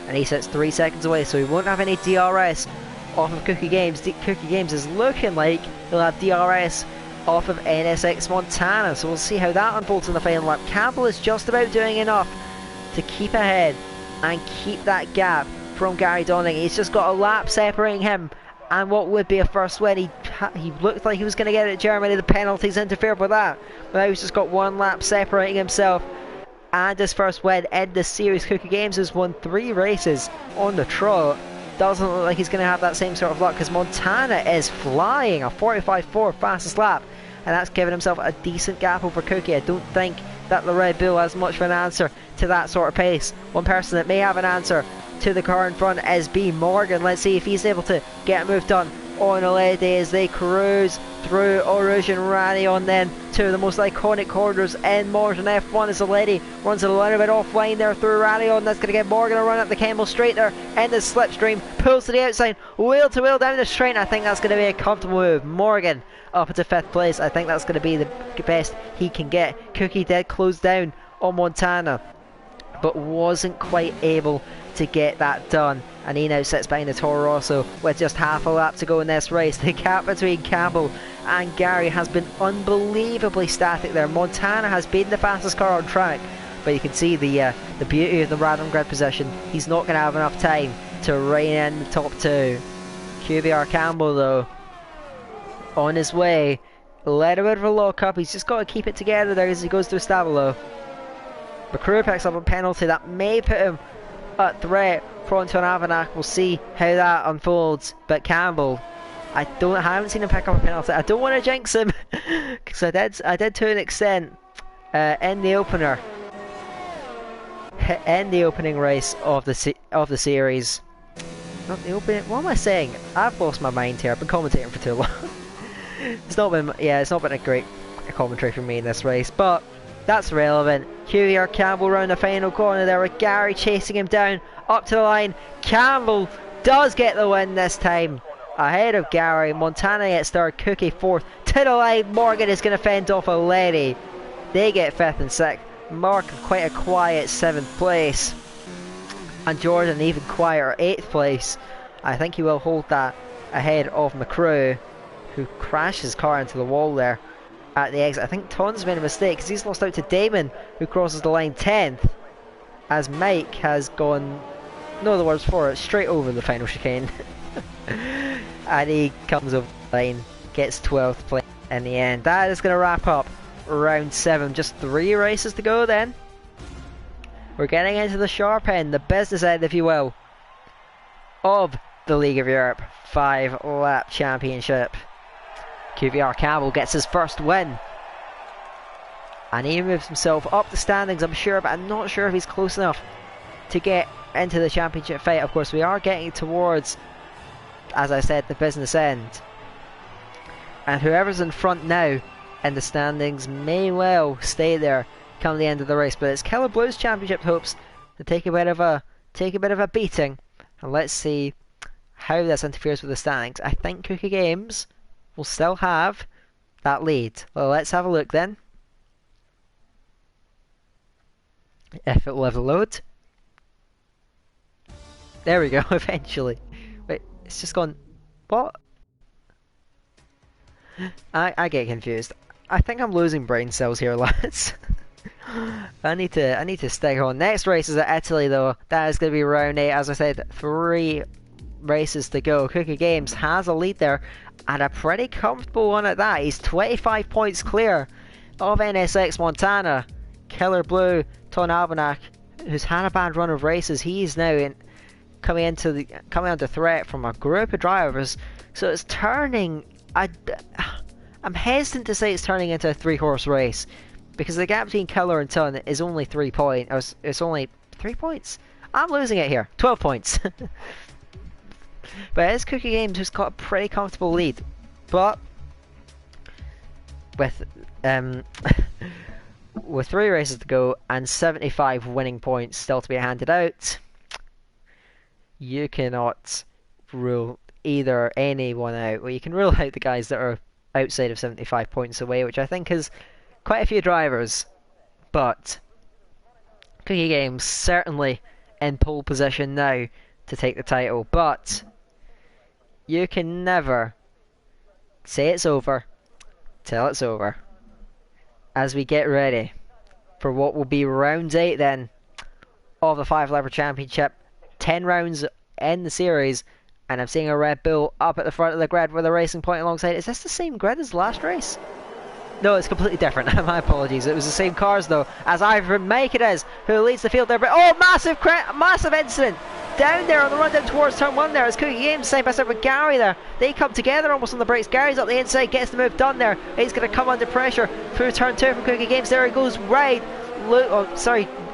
and he sits 3 seconds away, so he won't have any DRS off of Cookie Games. Cookie Games is looking like he'll have DRS off of NSX Montana, so we'll see how that unfolds in the final lap. Campbell is just about doing enough to keep ahead and keep that gap from Gary Donning. He's just got a lap separating him and what would be a first win. He looked like he was going to get it at Germany. The penalties interfered with that, but now he's just got 1 lap separating himself and his first win in the series. Cookie Games has won 3 races on the trot. Doesn't look like he's going to have that same sort of luck, because Montana is flying a 45.4 fastest lap, and that's given himself a decent gap over Cookie. I don't think that the Red Bull has much of an answer to that sort of pace. One person that may have an answer to the car in front is B. Morgan. Let's see if he's able to get a move done on Aleti as they cruise through Eau-Rouge and Radion, then to the most iconic corridors in modern F1 as Aleti runs a little bit offline there through Radion. That's going to get Morgan a run up the Kemmel Straight there in the slipstream, pulls to the outside, wheel to wheel down the straight. I think that's going to be a comfortable move. Morgan up into 5th place. I think that's going to be the best he can get. Cookie did close down on Montana, but wasn't quite able to get that done, and he now sits behind the Toro Rosso with just half a lap to go in this race. The gap between Campbell and Gary has been unbelievably static there. Montana has been the fastest car on track, but you can see the beauty of the random grid position. He's not going to have enough time to rein in the top 2. QBR Campbell though, on his way, a little bit of a lock up. He's just got to keep it together there as he goes through Stabilo. McCrew picks up a penalty that may put him at threat for Ton Abenak. We'll see how that unfolds, but Campbell, I haven't seen him pick up a penalty. I don't want to jinx him because I did to an extent in the opener, in the opening race of the series. Not the opening. What am I saying? I've lost my mind here. I've been commentating for too long. It's not been a great commentary for me in this race, but that's relevant. QVR Campbell round the final corner there with Gary chasing him down up to the line. Campbell does get the win this time ahead of Gary. Montana gets third, Cookie 4th. To the line, Morgan is going to fend off Aleti. They get 5th and 6th. Mark quite a quiet 7th place. And Jordan even quieter 8th place. I think he will hold that ahead of McCrew, who crashed his car into the wall there at the exit. I think Ton's made a mistake because he's lost out to Damon, who crosses the line 10th, as Mike has gone, no other words for it, straight over the final chicane. And he comes over the line, gets 12th place in the end. That is going to wrap up round 7. Just 3 races to go then. We're getting into the sharp end, the business end if you will, of the League of Europe 5-lap championship. QVR Campbell gets his first win, and he moves himself up the standings, I'm sure, but I'm not sure if he's close enough to get into the championship fight. Of course, we are getting towards, as I said, the business end, and whoever's in front now in the standings may well stay there come the end of the race. But it's Killer Blues Championship hopes to take a bit of a beating, and let's see how this interferes with the standings. I think Cookie Games will still have that lead. Well, let's have a look then. If it will ever load. There we go, eventually. Wait, it's just gone. What? I get confused. I think I'm losing brain cells here, lads. I need to stick on. Next race is at Italy though. That is going to be round 8. As I said, 3 races to go. Cookie Games has a lead there, and a pretty comfortable one at that. He's 25 points clear of NSX Montana. Killer Blue, Ton Almanac, who's had a bad run of races, he's now coming under threat from a group of drivers. So it's turning. I'm hesitant to say it's turning into a 3-horse race, because the gap between Killer and Ton is only 3 points. It's only 3 points. I'm losing it here. 12 points. But it's Cookie Games who's got a pretty comfortable lead. But with with 3 races to go and 75 winning points still to be handed out, you cannot rule either anyone out. Well, you can rule out the guys that are outside of 75 points away, which I think is quite a few drivers. But Cookie Games certainly in pole position now to take the title. But you can never say it's over till it's over. As we get ready for what will be round 8 then of the 5 Lever Championship. 10 rounds in the series, and I'm seeing a Red Bull up at the front of the grid with a Racing Point alongside. Is this the same grid as the last race? No, it's completely different. My apologies. It was the same cars though, as Ivan Make it is, who leads the field there. But oh, massive incident down there on the run down towards turn 1 there. As Cookie Games side by side with Gary there. They come together almost on the brakes. Gary's up the inside, gets the move done there. He's going to come under pressure through turn 2 from Cookie Games. There he goes wide.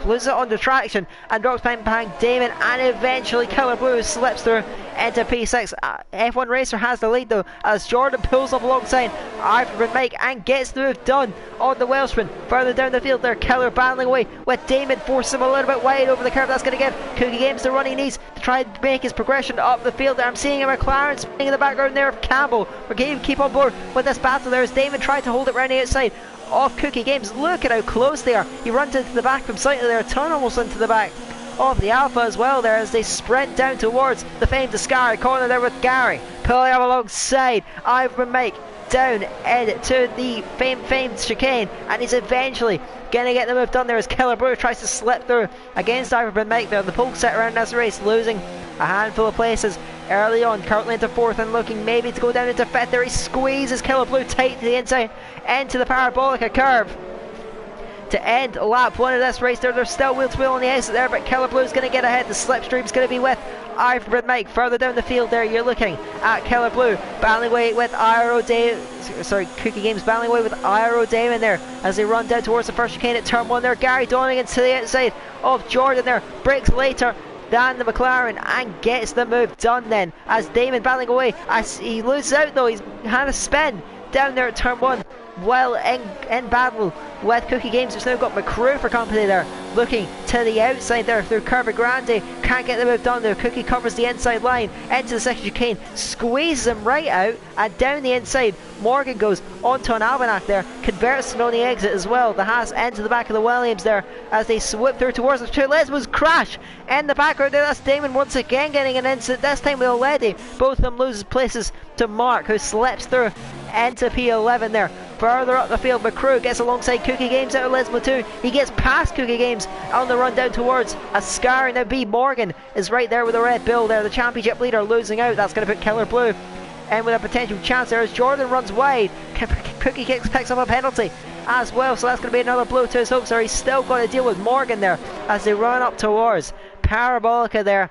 Loses it under traction and drops behind Damon, and eventually Killer Blue slips through into P6. F1 Racer has the lead though, as Jordan pulls up alongside Ivan Mike and gets the move done on the Welshman. Further down the field there, Killer battling away with Damon, forces him a little bit wide over the curve. That's going to give Cookie Games the run he needs to try and make his progression up the field there. I'm seeing a McLaren spinning in the background there of Campbell. We're going to keep on board with this battle there as Damon tried to hold it round the outside of Cookie Games. Look at how close they are. He runs into the back from slightly there, turn almost into the back of the Alpha as well there, as they sprint down towards the famed Sky corner there with Gary pulling up alongside Ivan Make down into the famed chicane, and he's eventually going to get the move done there as Killer Brew tries to slip through against Ivan Make there. The pole set around this race, losing a handful of places early on, currently into 4th and looking maybe to go down into 5th there. He squeezes Killer Blue tight to the inside into the Parabolica curve to end lap 1 of this race there. They're still wheel to wheel on the exit there, but Killer Blue's going to get ahead. The slipstream's going to be with Ivan Mike. Further down the field there, you're looking at Killer Blue battling away with Cookie Games battling away with Iro Damon there as they run down towards the first chicane at turn 1 there. Gary Donegan to the outside of Jordan there, breaks later than the McLaren and gets the move done then as Damon battling away as he loses out though. He's had a spin down there at turn 1 while in battle with Cookie Games, who's now got McCrew for company there, looking to the outside there through Curva Grande. Can't get the move done there. Cookie covers the inside line into the second chicane, squeezes him right out, and down the inside Morgan goes onto an Almanac there, converts it on the exit as well. The Haas into the back of the Williams there as they whip through towards the two. Lesbos crash in the background there. That's Damon once again getting an incident, this time with O'Leddy. Both of them lose places to Mark, who slips through into P11 there. Further up the field, McCrew gets alongside Cookie Games out of Lesmo 2. He gets past Cookie Games on the run down towards Ascar. Now B. Morgan is right there with a Red Bull there. The championship leader losing out. That's going to put Killer Blue in with a potential chance there as Jordan runs wide. Cookie Games picks up a penalty as well, so that's going to be another blow to his hopes there. He's still got to deal with Morgan there as they run up towards Parabolica there.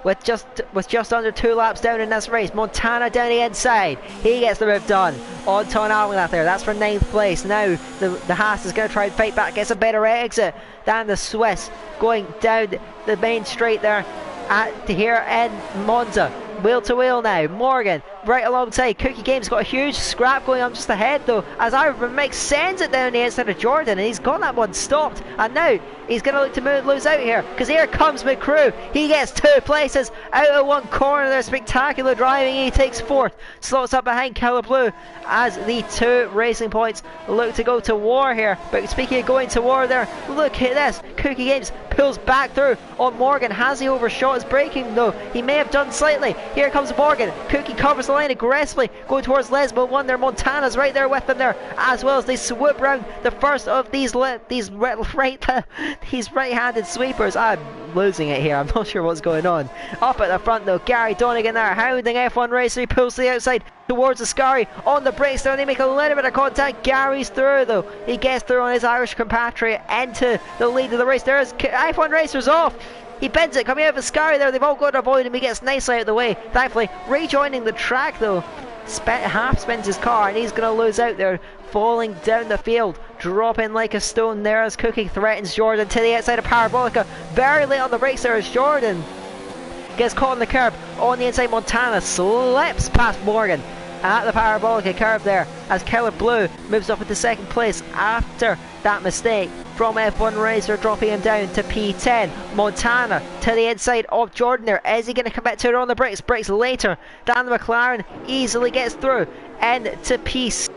With just under 2 laps down in this race, Montana down the inside. He gets the move done on Ton Almanac there. That's for 9th place. Now the Haas is going to try and fight back. Gets a better exit than the Swiss going down the main straight there at here in Monza. Wheel to wheel now. Morgan right alongside. Cookie Games got a huge scrap going on just ahead though, as Ivan Mike sends it down the inside of Jordan, and he's got that one stopped. And now he's going to look to lose out here, because here comes McCrew. He gets 2 places out of 1 corner there. Spectacular driving. He takes 4th, slots up behind Killer Blue as the 2 Racing Points look to go to war here. But speaking of going to war there, look at this. Cookie Games pulls back through on Morgan. Has he overshot his braking though? He may have done slightly. Here comes Morgan. Cookie covers the line aggressively, going towards Lesbo 1 there. Montana's right there with them there, as well as they swoop round the first of these right-handed sweepers. I'm losing it here, I'm not sure what's going on. Up at the front though, Gary Donegan there, hounding F1 Racer. He pulls to the outside towards Ascari on the brakes there, and they make a little bit of contact. Gary's through though, he gets through on his Irish compatriot into the lead of the race. There's F1 Racer's off. He bends it, coming out of Ascari there. They've all got to avoid him. He gets nicely out of the way. Thankfully, rejoining the track though. Half spins his car, and he's going to lose out there, falling down the field, dropping like a stone there as Cookie threatens Jordan to the outside of Parabolica. Very late on the brakes there as Jordan gets caught on the curb on the inside. Montana slips past Morgan at the Parabolica curve there as Killer Blue moves up into second place after that mistake from F1 Racer, dropping him down to P10. Montana to the inside of Jordan there. Is he going to commit to it on the brakes? Brakes later. Dan McLaren easily gets through and to P6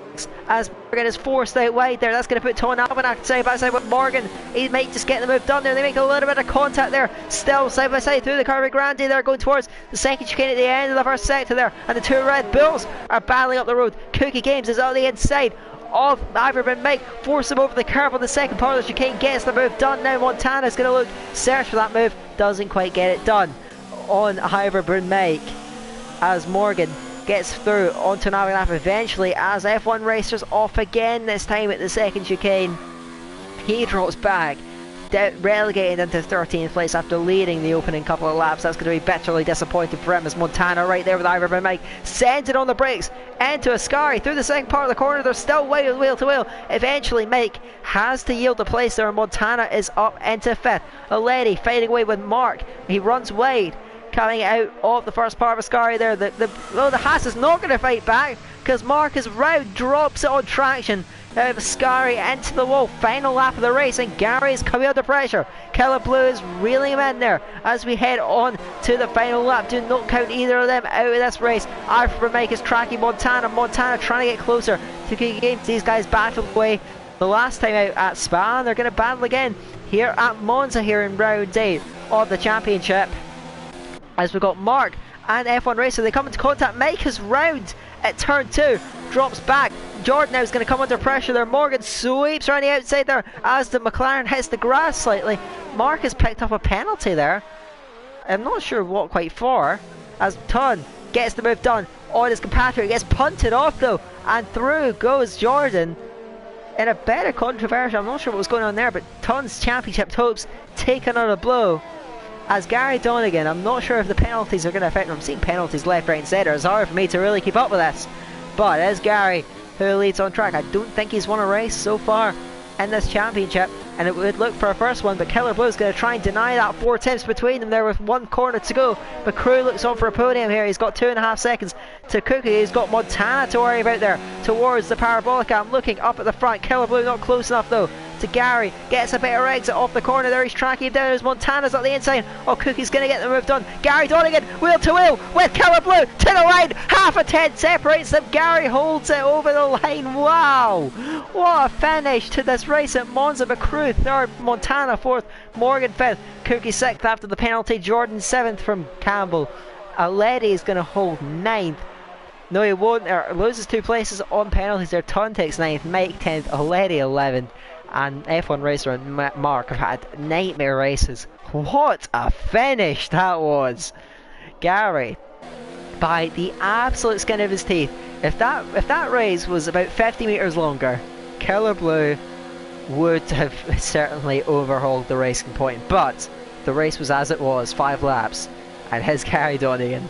as Morgan is forced out wide there. That's going to put Ton Almanac side by side with Morgan. He might just get the move done there. They make a little bit of contact there. Still side by side through the Carver Grande there, going towards the second chicane at the end of the first sector there. And the two Red Bulls are battling up the road. Cookie Games is on the inside of Iverman Mike, force him over the curve on the second part of the chicane, gets the move done. Now Montana's going to look, search for that move, doesn't quite get it done on Iverman Mike as Morgan gets through onto Naviglap eventually as F1 Racer's off again, this time at the second chicane. He drops back, relegated into 13th place after leading the opening couple of laps. That's going to be bitterly disappointing for him as Montana right there with Iverman Mike sends it on the brakes into Ascari through the second part of the corner. They're still wheel to wheel. Eventually Mike has to yield the place there, and Montana is up into 5th. Aledi fighting away with Mark. He runs wide coming out of the first part of Ascari there. The Haas is not going to fight back because Mark is round, drops it on traction out of Ascari into the wall. Final lap of the race, and Gary is coming under pressure. Killer Blue is reeling him in there as we head on to the final lap. Do not count either of them out of this race. Iverman Mike is tracking Montana. Montana trying to get closer to Cookie Games. These guys battled away the last time out at Spa, and they're going to battle again here at Monza here in round 8 of the championship. As we've got Mark and F1 Racer, they come into contact. Mike is round at turn 2, drops back. Jordan now is going to come under pressure there. Morgan sweeps around the outside there as the McLaren hits the grass slightly. Mark has picked up a penalty there. I'm not sure what quite for, as Ton gets the move done on his compatriot. Gets punted off though, and through goes Jordan in a bit of controversy. I'm not sure what was going on there, but Ton's championship hopes taken on a blow as Gary Donegan. I'm not sure if the penalties are going to affect him. I'm seeing penalties left, right and centre. It's hard for me to really keep up with this, but as Gary who leads on track, I don't think he's won a race so far in this championship, and it would look for a first one, but Killer Blue is going to try and deny that. 4 attempts between them there with 1 corner to go. McCrew looks on for a podium here. He's got 2.5 seconds to Cookie. He's got Montana to worry about there towards the Parabolica. I'm looking up at the front. Killer Blue not close enough though to Gary. Gets a better exit off the corner there. He's tracking him down as Montana's at the inside. Oh, Cookie's going to get the move done. Gary Donegan wheel to wheel with Killer Blue to the line. Half a 10 separates them. Gary holds it over the line. Wow, what a finish to this race at Monza. McCrew 3rd, Montana 4th, Morgan 5th, Cookie 6th after the penalty, Jordan 7th from Campbell. Aledi is going to hold 9th. No, he won't. Loses 2 places on penalties there. Ton takes 9th, Mike 10th, Aledi 11th. And F1 Racer and Mark have had nightmare races. What a finish that was! Gary, by the absolute skin of his teeth. If that race was about 50 metres longer, Killer Blue would have certainly overhauled the racing point. But the race was as it was, 5 laps, and his Gary Donegan,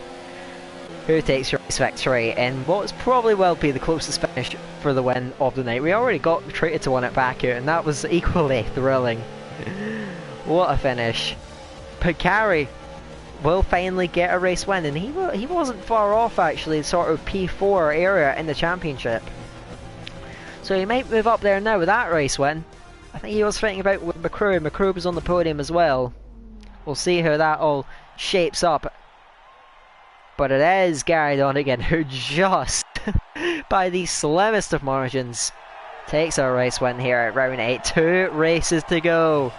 who takes your race victory in what's probably will be the closest finish for the win of the night. We already got treated to one at Baku, and that was equally thrilling. What a finish. But Gary will finally get a race win, and he wasn't far off actually, sort of P4 area in the championship. So he might move up there now with that race win. I think he was fighting about with McCrew. McCrew was on the podium as well. We'll see how that all shapes up. But it is Gary Donegan who just, by the slimmest of margins, takes our race win here at round 8. 2 races to go.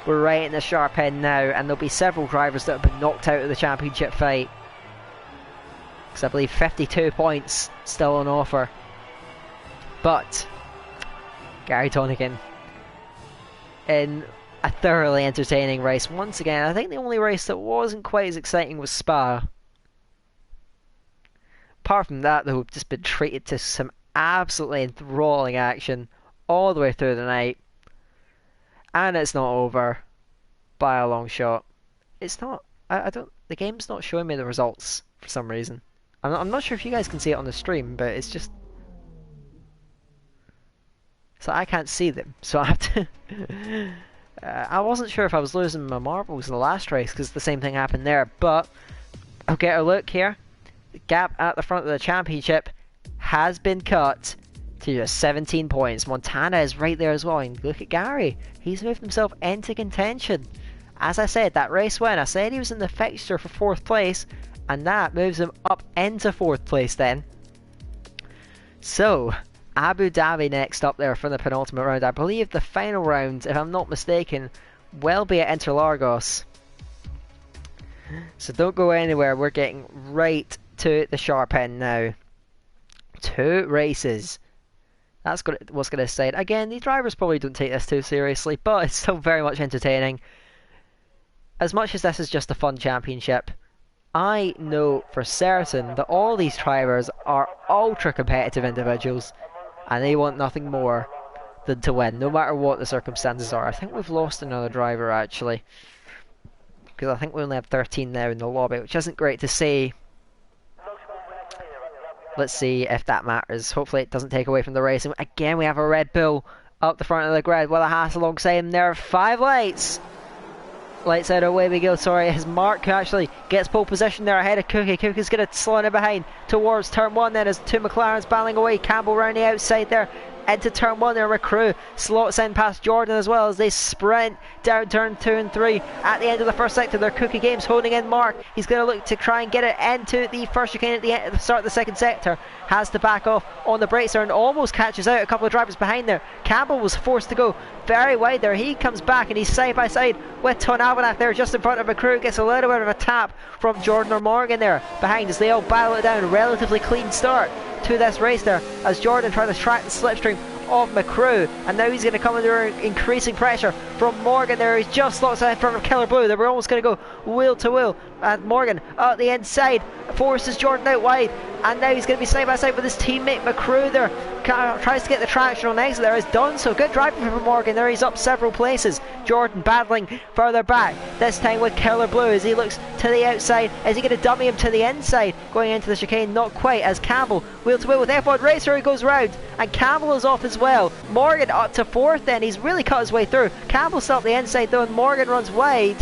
We're right in the sharp end now, and there'll be several drivers that have been knocked out of the championship fight. because I believe 52 points still on offer. But Gary Donegan in a thoroughly entertaining race once again. I think the only race that wasn't quite as exciting was Spa. Apart from that, though, we've just been treated to some absolutely enthralling action all the way through the night. And it's not over by a long shot. It's not. I don't. The game's not showing me the results for some reason. I'm not sure if you guys can see it on the stream, but it's just. So I can't see them. So I have to. I wasn't sure if I was losing my marbles in the last race because the same thing happened there. But I'll get a look here. The gap at the front of the championship has been cut to just 17 points. Montana is right there as well. And look at Gary. He's moved himself into contention. As I said, that race win, I said he was in the fixture for 4th place. And that moves him up into 4th place then. So, Abu Dhabi next up there for the penultimate round. I believe the final round, if I'm not mistaken, will be at Interlagos. So don't go anywhere. We're getting right to the sharp end now. 2 races. That's what's going to say it. Again, the drivers probably don't take this too seriously, but it's still very much entertaining. As much as this is just a fun championship, I know for certain that all these drivers are ultra competitive individuals, and they want nothing more than to win, no matter what the circumstances are. I think we've lost another driver actually, because I think we only have 13 now in the lobby, which isn't great to see. Let's see if that matters. Hopefully it doesn't take away from the race. And again, we have a Red Bull up the front of the grid with a Haas alongside him. There are 5 lights. Lights out, away we go. Sorry, his Mark who actually gets pole position there ahead of Cookie. Cookie's going to slow it behind towards turn 1 then as 2 McLarens battling away. Campbell round the outside there into turn 1 there. McCrew slots in past Jordan as well as they sprint down turn 2 and 3 at the end of the first sector. Their Cookie Games holding in Mark. He's going to look to try and get it into the first chicane at the start of the second sector. Has to back off on the brakes there and almost catches out a couple of drivers behind there. Campbell was forced to go very wide there. He comes back and he's side by side with Ton Almanac there just in front of McCrew. Gets a little bit of a tap from Jordan or Morgan there behind as they all battle it down. Relatively clean start to this race there as Jordan trying to track the slipstream of McCrew, and now he's going to come under increasing pressure from Morgan there. He's just locked in front of Killer Blue. They were almost going to go wheel to wheel, and Morgan at the inside forces Jordan out wide, and now he's going to be side by side with his teammate McCrew there. Tries to get the traction on exit there, has done so. Good driving from Morgan there. He's up several places. Jordan battling further back, this time with Killer Blue as he looks to the outside. Is he going to dummy him to the inside going into the chicane? Not quite, as Campbell wheel to wheel with F1 Racer. He goes round and Campbell is off as well. Morgan up to 4th then. He's really cut his way through. Campbell still up the inside though, and Morgan runs wide.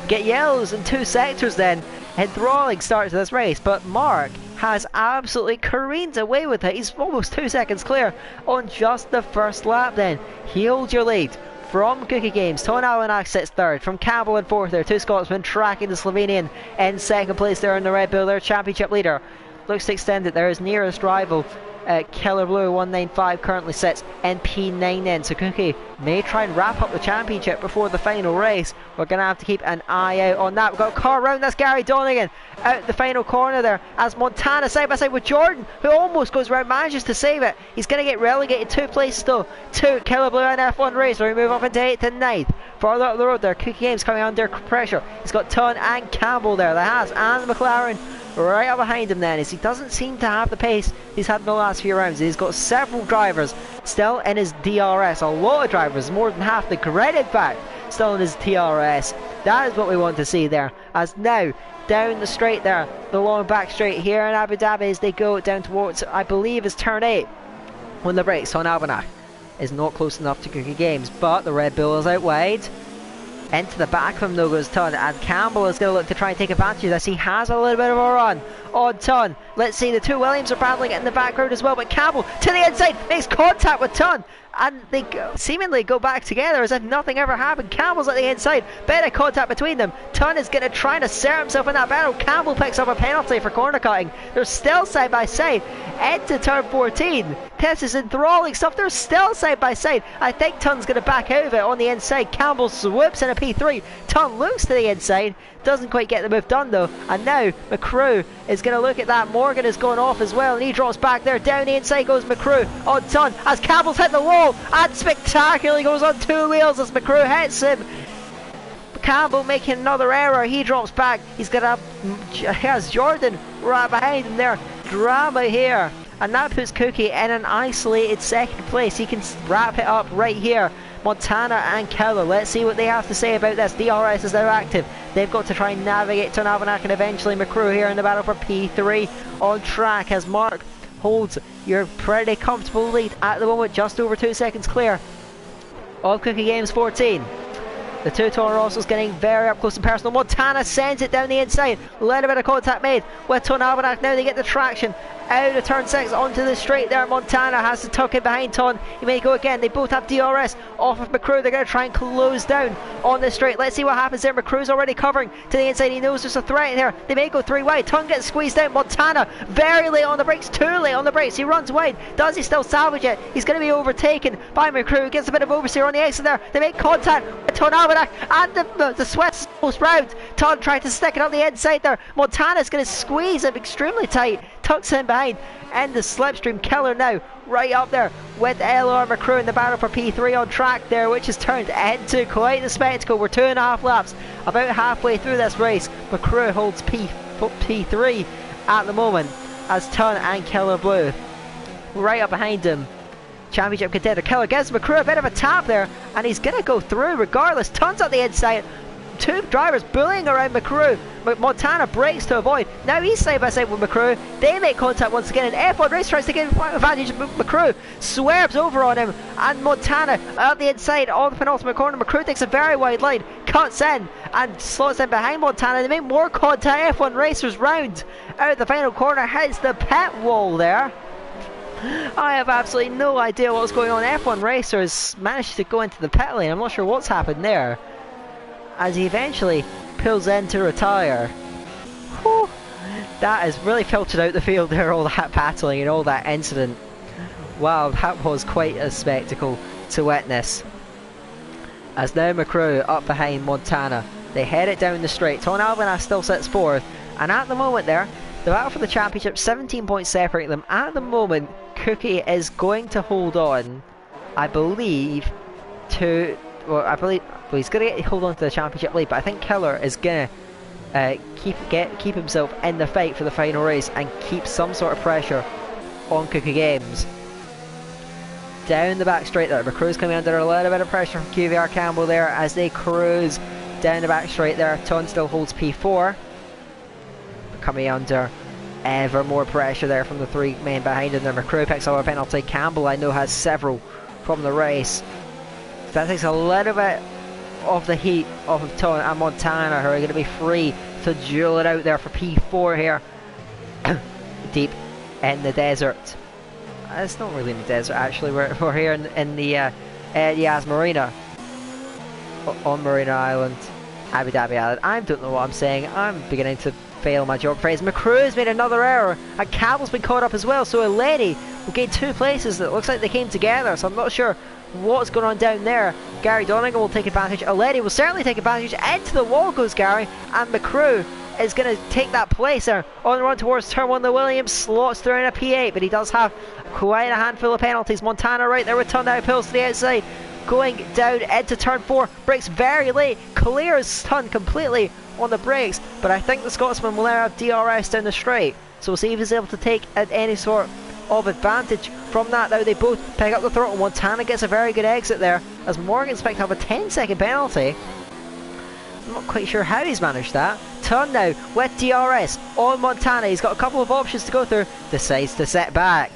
Get yellows in 2 sectors then. Enthralling start to this race, but Mark has absolutely careened away with it. He's almost 2 seconds clear on just the first lap then. He holds your lead from Cookie Games. Ton Almanac sits 3rd, from Campbell in 4th there. 2 Scotsmen tracking the Slovenian in 2nd place there in the Red Bull, their championship leader. Looks to extend it there. His nearest rival, Killer Blue 195, currently sits in P9 then. So Cookie may try and wrap up the championship before the final race. We're going to have to keep an eye out on that. We've got a car round. That's Gary Donegan out the final corner there as Montana side by side with Jordan, who almost goes round, manages to save it. He's going to get relegated 2 places though to Killer Blue and F1 Racer. We move up into 8th and 9th. Farther up the road there, Cookie Games coming under pressure. He's got Ton and Campbell there, the Haas and McLaren right up behind him then, as he doesn't seem to have the pace he's had in the last few rounds. He's got several drivers still in his DRS, a lot of drivers, more than half the grid in fact, still in his DRS. That is what we want to see there, as now down the straight there, the long back straight here in Abu Dhabi as they go down towards, I believe is turn 8 when the brakes on Almanac is not close enough to Cookie Games, but the Red Bull is out wide. Into the back of him though goes Ton, and Campbell is going to look to try and take advantage of this. He has a little bit of a run on Ton. Let's see, the 2 Williams are battling it in the background as well, but Campbell to the inside makes contact with Ton, and they seemingly go back together as if nothing ever happened. Campbell's at the inside, better contact between them. Ton is going to try and assert himself in that battle. Campbell picks up a penalty for corner cutting. They're still side by side into turn 14. This is enthralling stuff. They're still side by side. I think Ton's going to back out of it on the inside. Campbell swoops in a P3. Ton looks to the inside, doesn't quite get the move done though, and now McCrew is going to look at that. Morgan is going off as well, and he drops back there. Down the inside goes McCrew on Ton as Campbell's hit the wall, and spectacularly goes on 2 wheels as McCrew hits him. Campbell making another error, he drops back. He has Jordan right behind him there. Drama here, and that puts Cookie in an isolated second place. He can wrap it up right here. Montana and Keller, let's see what they have to say about this. DRS is now active. They've got to try and navigate Ton Almanac and eventually McCrew here in the battle for P3 on track as Mark holds your pretty comfortable lead at the moment, just over 2 seconds clear of Cookie Games 14. The two Toro Rossos getting very up close and personal. Montana sends it down the inside. A little bit of contact made with Ton Almanac. Now they get the traction out of turn 6 onto the straight there. Montana has to tuck it behind Ton. He may go again. They both have DRS off of McCrew. They're going to try and close down on the straight. Let's see what happens there. McCrew's already covering to the inside. He knows there's a threat here. They may go 3 wide. Ton gets squeezed out. Montana very late on the brakes. Too late on the brakes. He runs wide. Does he still salvage it? He's going to be overtaken by McCrew. Gets a bit of oversteer on the exit there. They make contact with Ton Almanac and the Swiss almost round. Ton trying to stick it on the inside there. Montana's going to squeeze him extremely tight. Tucks him behind, and the slipstream killer now right up there with LR McCrew in the battle for P3 on track there, which has turned into quite the spectacle. We're 2.5 laps, about halfway through this race. McCrew holds P3 at the moment as Ton and Killer Blue right up behind him. Championship contender Killer gives McCrew a bit of a tap there, and he's going to go through regardless. Ton's at the inside. 2 drivers bullying around McCrew. Montana breaks to avoid. Now he's side by side with McCrew. They make contact once again, and F1 Race tries to get advantage of McCrew. Swerves over on him, and Montana at the inside on the penultimate corner. McCrew takes a very wide line, cuts in, and slots in behind Montana. They make more contact. F1 Racers round out of the final corner, hits the pit wall there. I have absolutely no idea what's going on. F1 Racers managed to go into the pit lane. I'm not sure what's happened there, as he eventually pulls in to retire. Whew. That has really filtered out the field there, all that battling and all that incident. Wow, that was quite a spectacle to witness. As now McCrew up behind Montana. They head it down the straight. Ton Almanac still sits 4th, and at the moment there, the battle for the championship, 17 points separate them. At the moment, Cookie is going to hold on, I believe, to... Well, he's going to hold on to the championship lead, but I think Killer is going to keep himself in the fight for the final race and keep some sort of pressure on Cookie Games. Down the back straight there, McCrew's coming under a little bit of pressure from QVR Campbell there as they cruise down the back straight there. Ton still holds P4, coming under ever more pressure there from the 3 men behind him there. McCrew picks up a penalty. Campbell, I know, has several from the race. That takes a little bit of the heat off of Ton and Montana, who are going to be free to duel it out there for P4 here. Deep in the desert. It's not really in the desert actually, we're here in the Yas Marina. On Marina Island, Abu Dhabi Island. I don't know what I'm saying. I'm beginning to fail my geography. McCrew's made another error, and Campbell's been caught up as well, so a lady will gain 2 places. That looks like they came together, so I'm not sure what's going on down there. Gary Donegan will take advantage. Aledi will certainly take advantage. Into the wall goes Gary, and McCrew is going to take that place there on the run towards turn 1. The Williams slots through in a P8, but he does have quite a handful of penalties. Montana right there with Ton now, pulls to the outside, going down into turn 4, brakes very late, clears Ton completely on the brakes, but I think the Scotsman will now have DRS down the straight, so we'll see if he's able to take any sort of advantage from that. Now they both pick up the throttle. Montana gets a very good exit there as Morgan's picked up a 10-second penalty. I'm not quite sure how he's managed that. Ton now with DRS on Montana. He's got a couple of options to go through. Decides to set back,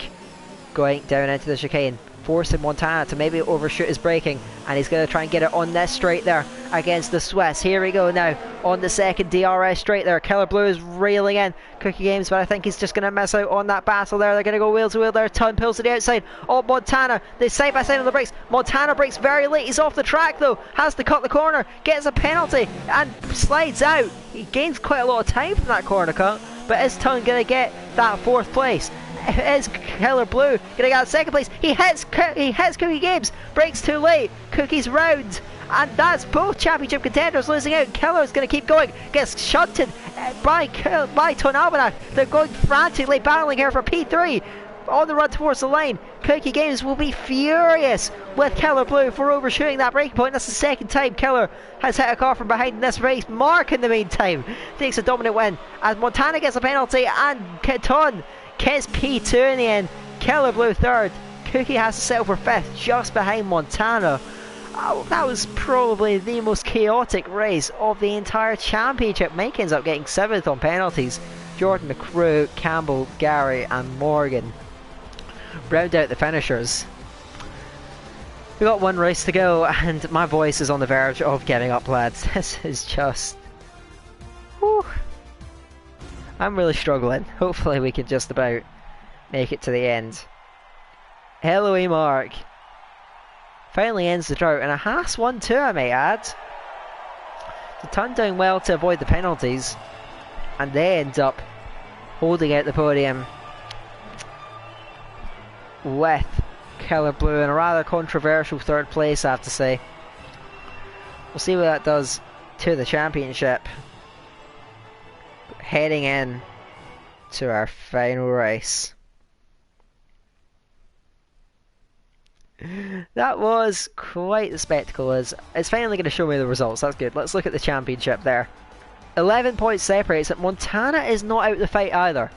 going down into the chicane, forcing Montana to maybe overshoot his braking, and he's going to try and get it on this straight there against the Swiss. Here we go now on the second DRS straight there. Killer Blue is reeling in Cookie Games, but I think he's just going to miss out on that battle there. They're going to go wheel to wheel there. Ton pulls to the outside. Oh, Montana, they side by side on the brakes. Montana brakes very late. He's off the track though, has to cut the corner, gets a penalty and slides out. He gains quite a lot of time from that corner cut, but is Ton going to get that 4th place? Is Killer Blue gonna get second place? He hits Cookie Games, brakes too late. Cookie's round, and that's both championship contenders losing out. Keller's going to keep going, gets shunted by Ton Almanac. They're going frantically battling here for P3 on the run towards the line. Cookie Games will be furious with Keller Blue for overshooting that breaking point. That's the second time Keller has hit a car from behind in this race. Mark, in the meantime, takes a dominant win as Montana gets a penalty and Ton gets P2 in the end. Keller Blue third. Cookie has to settle for fifth, just behind Montana. Oh, that was probably the most chaotic race of the entire championship. Mike ends up getting seventh on penalties. Jordan, McCrew, Campbell, Gary and Morgan round out the finishers. We got one race to go and my voice is on the verge of giving up, lads. This is just... whew. I'm really struggling. Hopefully we can just about make it to the end. Eloy Mark finally ends the drought, and a Haas 1-2 I may add. To turn down well to avoid the penalties, and they end up holding out the podium with Keller Blue in a rather controversial third place, I have to say. We'll see what that does to the championship. Heading in to our final race. That was quite the spectacle. It's finally going to show me the results. That's good. Let's look at the championship there. 11 points separates it. Montana is not out of the fight either.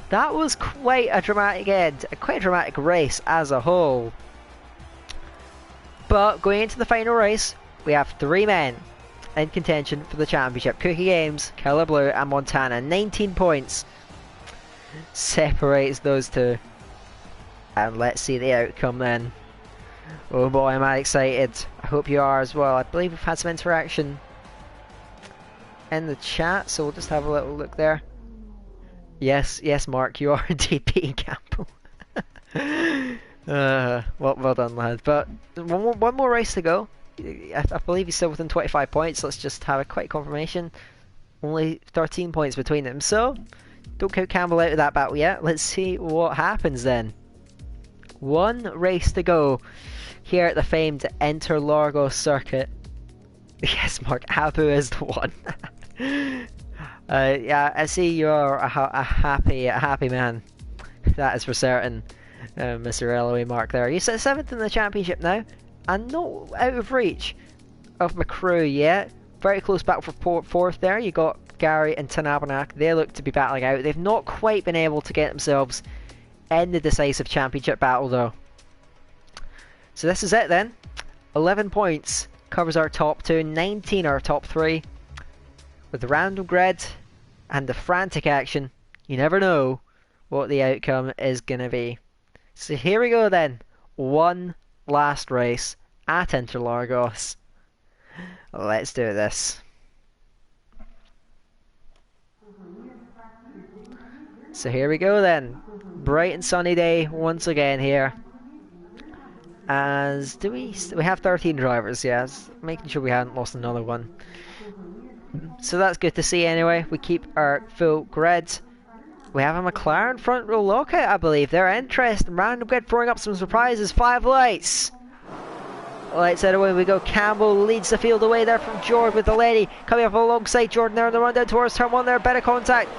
That was quite a dramatic end, quite a dramatic race as a whole. But going into the final race, we have three men in contention for the championship. Cookie Games, Keller Blue and Montana. 19 points separates those two. And let's see the outcome then. Oh boy, am I excited. I hope you are as well. I believe we've had some interaction in the chat, so we'll just have a little look there. Yes, Mark, you are indeed beating Campbell. Well done, lad. But one more race to go. I believe he's still within 25 points. Let's just have a quick confirmation. Only 13 points between them, so don't count Campbell out of that battle yet. Let's see what happens then. One race to go here at the famed Interlagos circuit. Yes, Mark, Abu is the one. Yeah, I see you're a happy man. That is for certain, Mr. Eloy Mark there. You sit 7th in the championship now, and not out of reach of McCrew yet. Very close battle for 4th there. You got Gary and Tanabernac. They look to be battling out. They've not quite been able to get themselves in the decisive championship battle though. So this is it then. 11 points covers our top 2, 19 our top 3. With the random grid and the frantic action, you never know what the outcome is going to be. So here we go then. One last race at Interlagos. Let's do this. So here we go then. Bright and sunny day once again here. As we have 13 drivers, yes, making sure we haven't lost another one. So that's good to see anyway. We keep our full grid. We have a McLaren front row lockout, I believe. They're interested. Random grid throwing up some surprises. 5 lights. Lights out away we go. Campbell leads the field away there from Jordan with the lady coming up alongside Jordan there on the run down towards turn 1 there. Better contact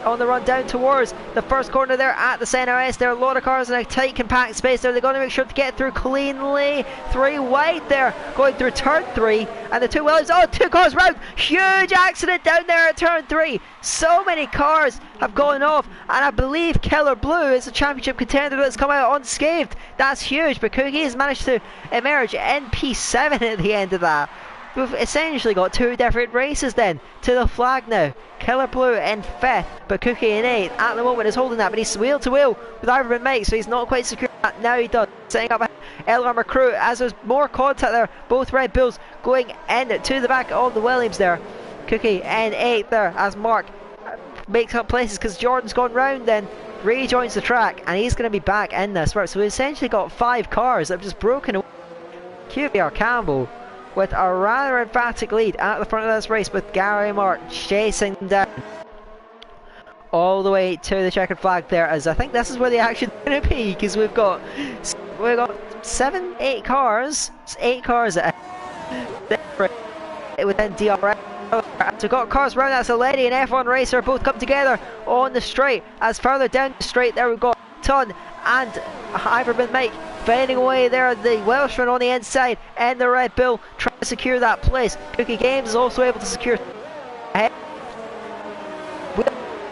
on the run down towards the first corner there at the centre S. There are a lot of cars in a tight compact space there. They're going to make sure to get through cleanly. 3 wide there going through turn 3 and the 2 Williams. Oh, 2 cars round. Huge accident down there at turn 3. So many cars have gone off, and I believe Keller Blue is a championship contender that's come out unscathed. That's huge, but Cookie has managed to emerge in P7 at the end of that. We've essentially got 2 different races then to the flag now. Keller Blue in 5th, but Cookie in 8th. At the moment is holding that, but he's wheel to wheel with Ivan Mike, so he's not quite secure. Now he does. Setting up Elgar McCrew as there's more contact there. Both Red Bulls going in to the back of the Williams there. Cookie in 8th there as Mark makes up places because Jordan's gone round then. Rejoins the track and he's going to be back in this work. So we've essentially got 5 cars that have just broken away. QBR Campbell with a rather emphatic lead at the front of this race, with Gary Mark chasing them down all the way to the checkered flag there, as I think this is where the action's going to be, because we've got 7, 8 cars. It's 8 cars. This within DRS. So we've got cars around us, a lady and F1 racer both come together on the straight. As further down the straight there we've got Ton and Iverman Mike fading away there, the Welshman on the inside and the Red Bull trying to secure that place. Cookie Games is also able to secure ahead.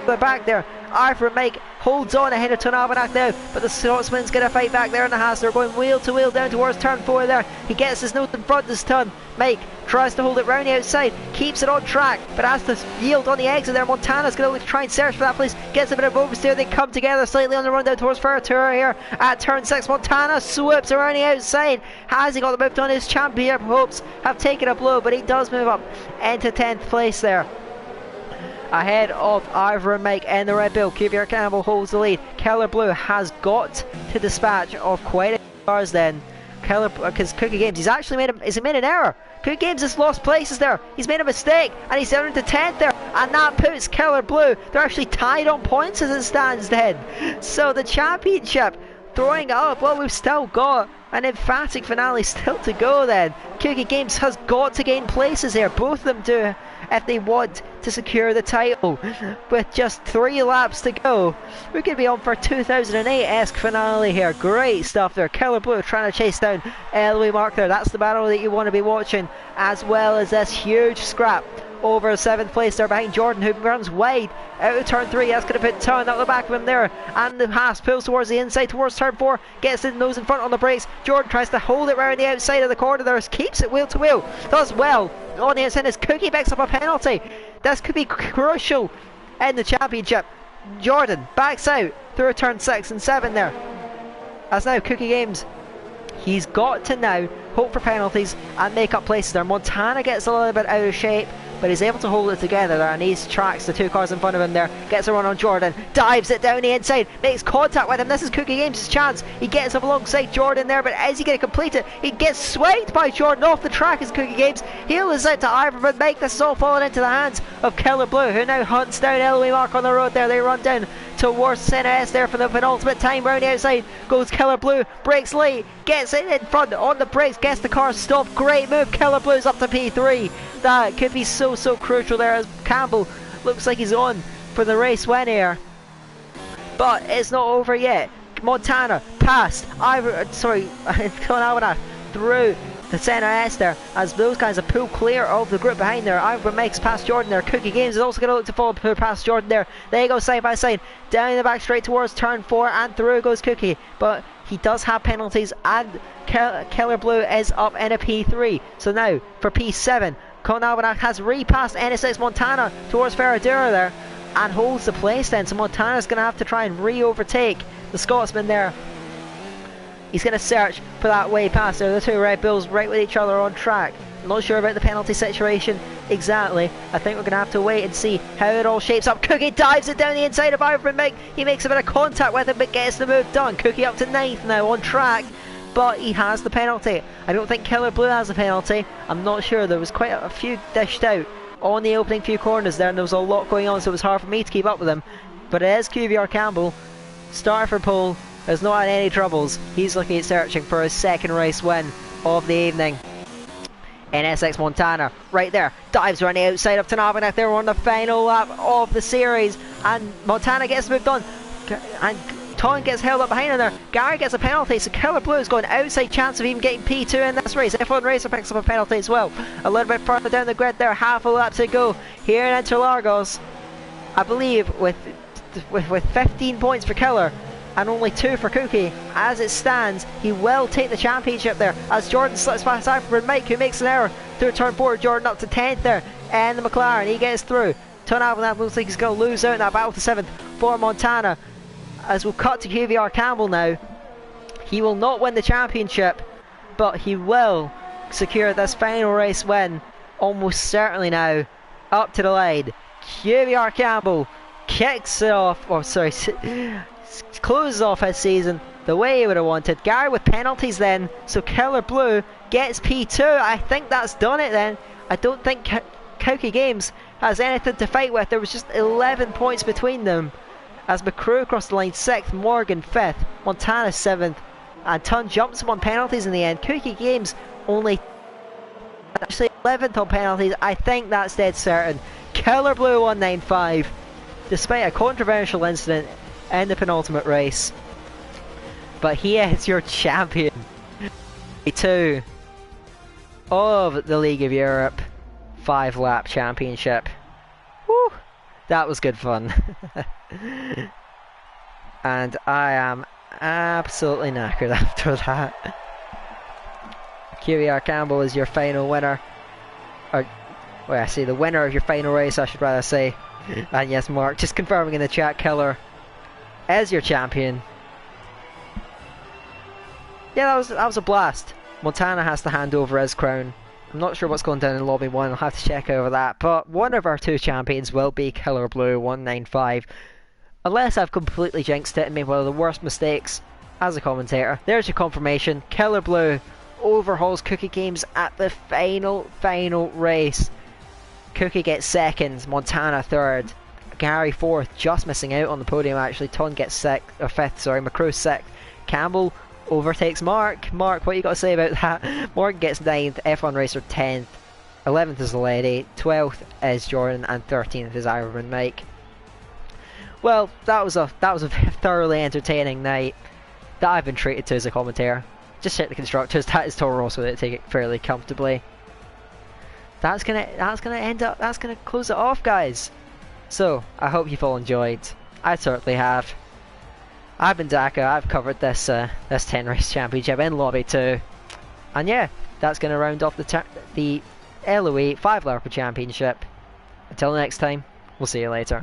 We're back there. Iverman Mike holds on ahead of Tonavanak now, but the Scotsman's going to fight back there in the Haas. They're going wheel to wheel down towards turn 4 there. He gets his nose in front this time. Mike tries to hold it round the outside, keeps it on track, but has to yield on the exit there. Montana's going to try and search for that place, gets a bit of oversteer, they come together slightly on the run down towards Ferratura here at turn 6. Montana swoops around the outside. Has he got the move done? His championship hopes have taken a blow, but he does move up into 10th place there, ahead of Ivor and Mike and the Red Bull. QVR Campbell holds the lead. Keller Blue has got to dispatch of quite a few cars then. Keller, because Cookie Games, he's actually made an error. Cookie Games has lost places there. He's made a mistake and he's down into 10th there, and that puts Keller Blue, they're actually tied on points as it stands then. So the championship throwing it up. Well, we've still got an emphatic finale still to go then. Cookie Games has got to gain places here. Both of them do if they want to secure the title. With just 3 laps to go, we could be on for 2008-esque finale here. Great stuff there. Keller Blue trying to chase down Eloy Mark there. That's the battle that you want to be watching, as well as this huge scrap over 7th place there behind Jordan, who runs wide out of turn 3. That's going to put Ton at the back of him there, and the Haas pulls towards the inside towards turn 4, gets his nose in front on the brakes. Jordan tries to hold it round the outside of the corner there, keeps it wheel to wheel, does well on the inside as Cookie picks up a penalty. This could be crucial in the championship. Jordan backs out through turn 6 and 7 there, as now Cookie Games, he's got to now hope for penalties and make up places there. Montana gets a little bit out of shape, but he's able to hold it together there, and he tracks the 2 cars in front of him there, gets a run on Jordan, dives it down the inside, makes contact with him. This is Cookie Games' chance. He gets up alongside Jordan there, but is he going to complete it? He gets swiped by Jordan off the track as Cookie Games. Heel is out to Ivan and Mike. This is all falling into the hands of Keller Blue, who now hunts down Eloy Mark on the road there. They run down towards Senna S there for the penultimate time. Round the outside goes Keller Blue, breaks late, gets it in front on the brakes, gets the car stopped. Great move. Keller Blue's up to P3. That could be so crucial there, as Campbell looks like he's on for the race win here. But it's not over yet. Montana past Tonavanak through the Senna S there, as those guys have pulled clear of the group behind there. Ivor makes past Jordan there. Cookie Games is also going to look to follow past Jordan there. They go side by side down the back straight towards turn 4, and through goes Cookie, but he does have penalties, and Keller Blue is up in a P3. So now for P7, Tonavanak has repassed NSX Montana towards Ferradura there and holds the place then. So Montana's going to have to try and re-overtake the Scotsman there. He's going to search for that way past there. The 2 Red Bulls right with each other on track. I'm not sure about the penalty situation exactly. I think we're going to have to wait and see how it all shapes up. Cookie dives it down the inside of Ivan Mike. He makes a bit of contact with him but gets the move done. Cookie up to 9th now on track, but he has the penalty. I don't think Keller Blue has the penalty. I'm not sure. There was quite a few dished out on the opening few corners there, and there was a lot going on, so it was hard for me to keep up with him. But it is QVR Campbell, starter for pole, has not had any troubles. He's looking at searching for his 2nd race win of the evening. NSX Montana right there, dives around the outside of Tonavanak there on the final lap of the series, and Montana gets moved on, and Ton gets held up behind him there. Gary gets a penalty, so Keller Blue has got an outside chance of even getting P2 in this race. F1 Racer picks up a penalty as well. A little bit further down the grid there, half a lap to go here in Interlagos. I believe with 15 points for Keller and only 2 for Cookie, as it stands, he will take the championship there, as Jordan slips past Ivan Mike, who makes an error through turn 4. Jordan up to 10th there, and the McLaren, he gets through. Tonavanak looks like he's going to lose out in that battle to 7th for Montana. As we'll cut to QVR Campbell now, he will not win the championship, but he will secure this final race win, almost certainly now, up to the line. QVR Campbell kicks it off, or sorry, closes off his season the way he would have wanted. Gary with penalties then, so Keller Blue gets P2. I think that's done it then. I don't think Cookie Games has anything to fight with. There was just 11 points between them, as McCrew crossed the line 6th, Morgan 5th, Montana 7th, and Ton jumps him on penalties in the end. Cookie Games only actually 11th on penalties. I think that's dead certain. Killer Blue 195, despite a controversial incident in the penultimate race. But he is your champion. 2 of the League of Europe 5-lap championship. Woo! That was good fun. And I am absolutely knackered after that. QER Campbell is your final winner. Or, well, I see the winner of your final race, I should rather say. And yes, Mark, just confirming in the chat, Killer as your champion. Yeah, that was a blast. Montana has to hand over his crown. I'm not sure what's going down in Lobby 1, I'll have to check over that. But one of our 2 champions will be Killer Blue 195. Unless I've completely jinxed it and made one of the worst mistakes as a commentator. There's your confirmation. Killer Blue overhauls Cookie Games at the final race. Cookie gets 2nd, Montana 3rd, Gary 4th, just missing out on the podium actually. Ton gets 5th, sorry, McCrew 6th. Campbell overtakes Mark. Mark, what you got to say about that? Morgan gets 9th, F1 Racer 10th, 11th is the lady, 12th is Jordan, and 13th is Ironman Mike. Well, that was a thoroughly entertaining night that I've been treated to as a commentator. Just hit the constructors. That is Toro Rosso that take it fairly comfortably. That's gonna close it off, guys. So I hope you've all enjoyed. I certainly have. I've been Daka. I've covered this 10 race championship in Lobby 2, and yeah, that's gonna round off the LOE 5 Lap championship. Until next time, we'll see you later.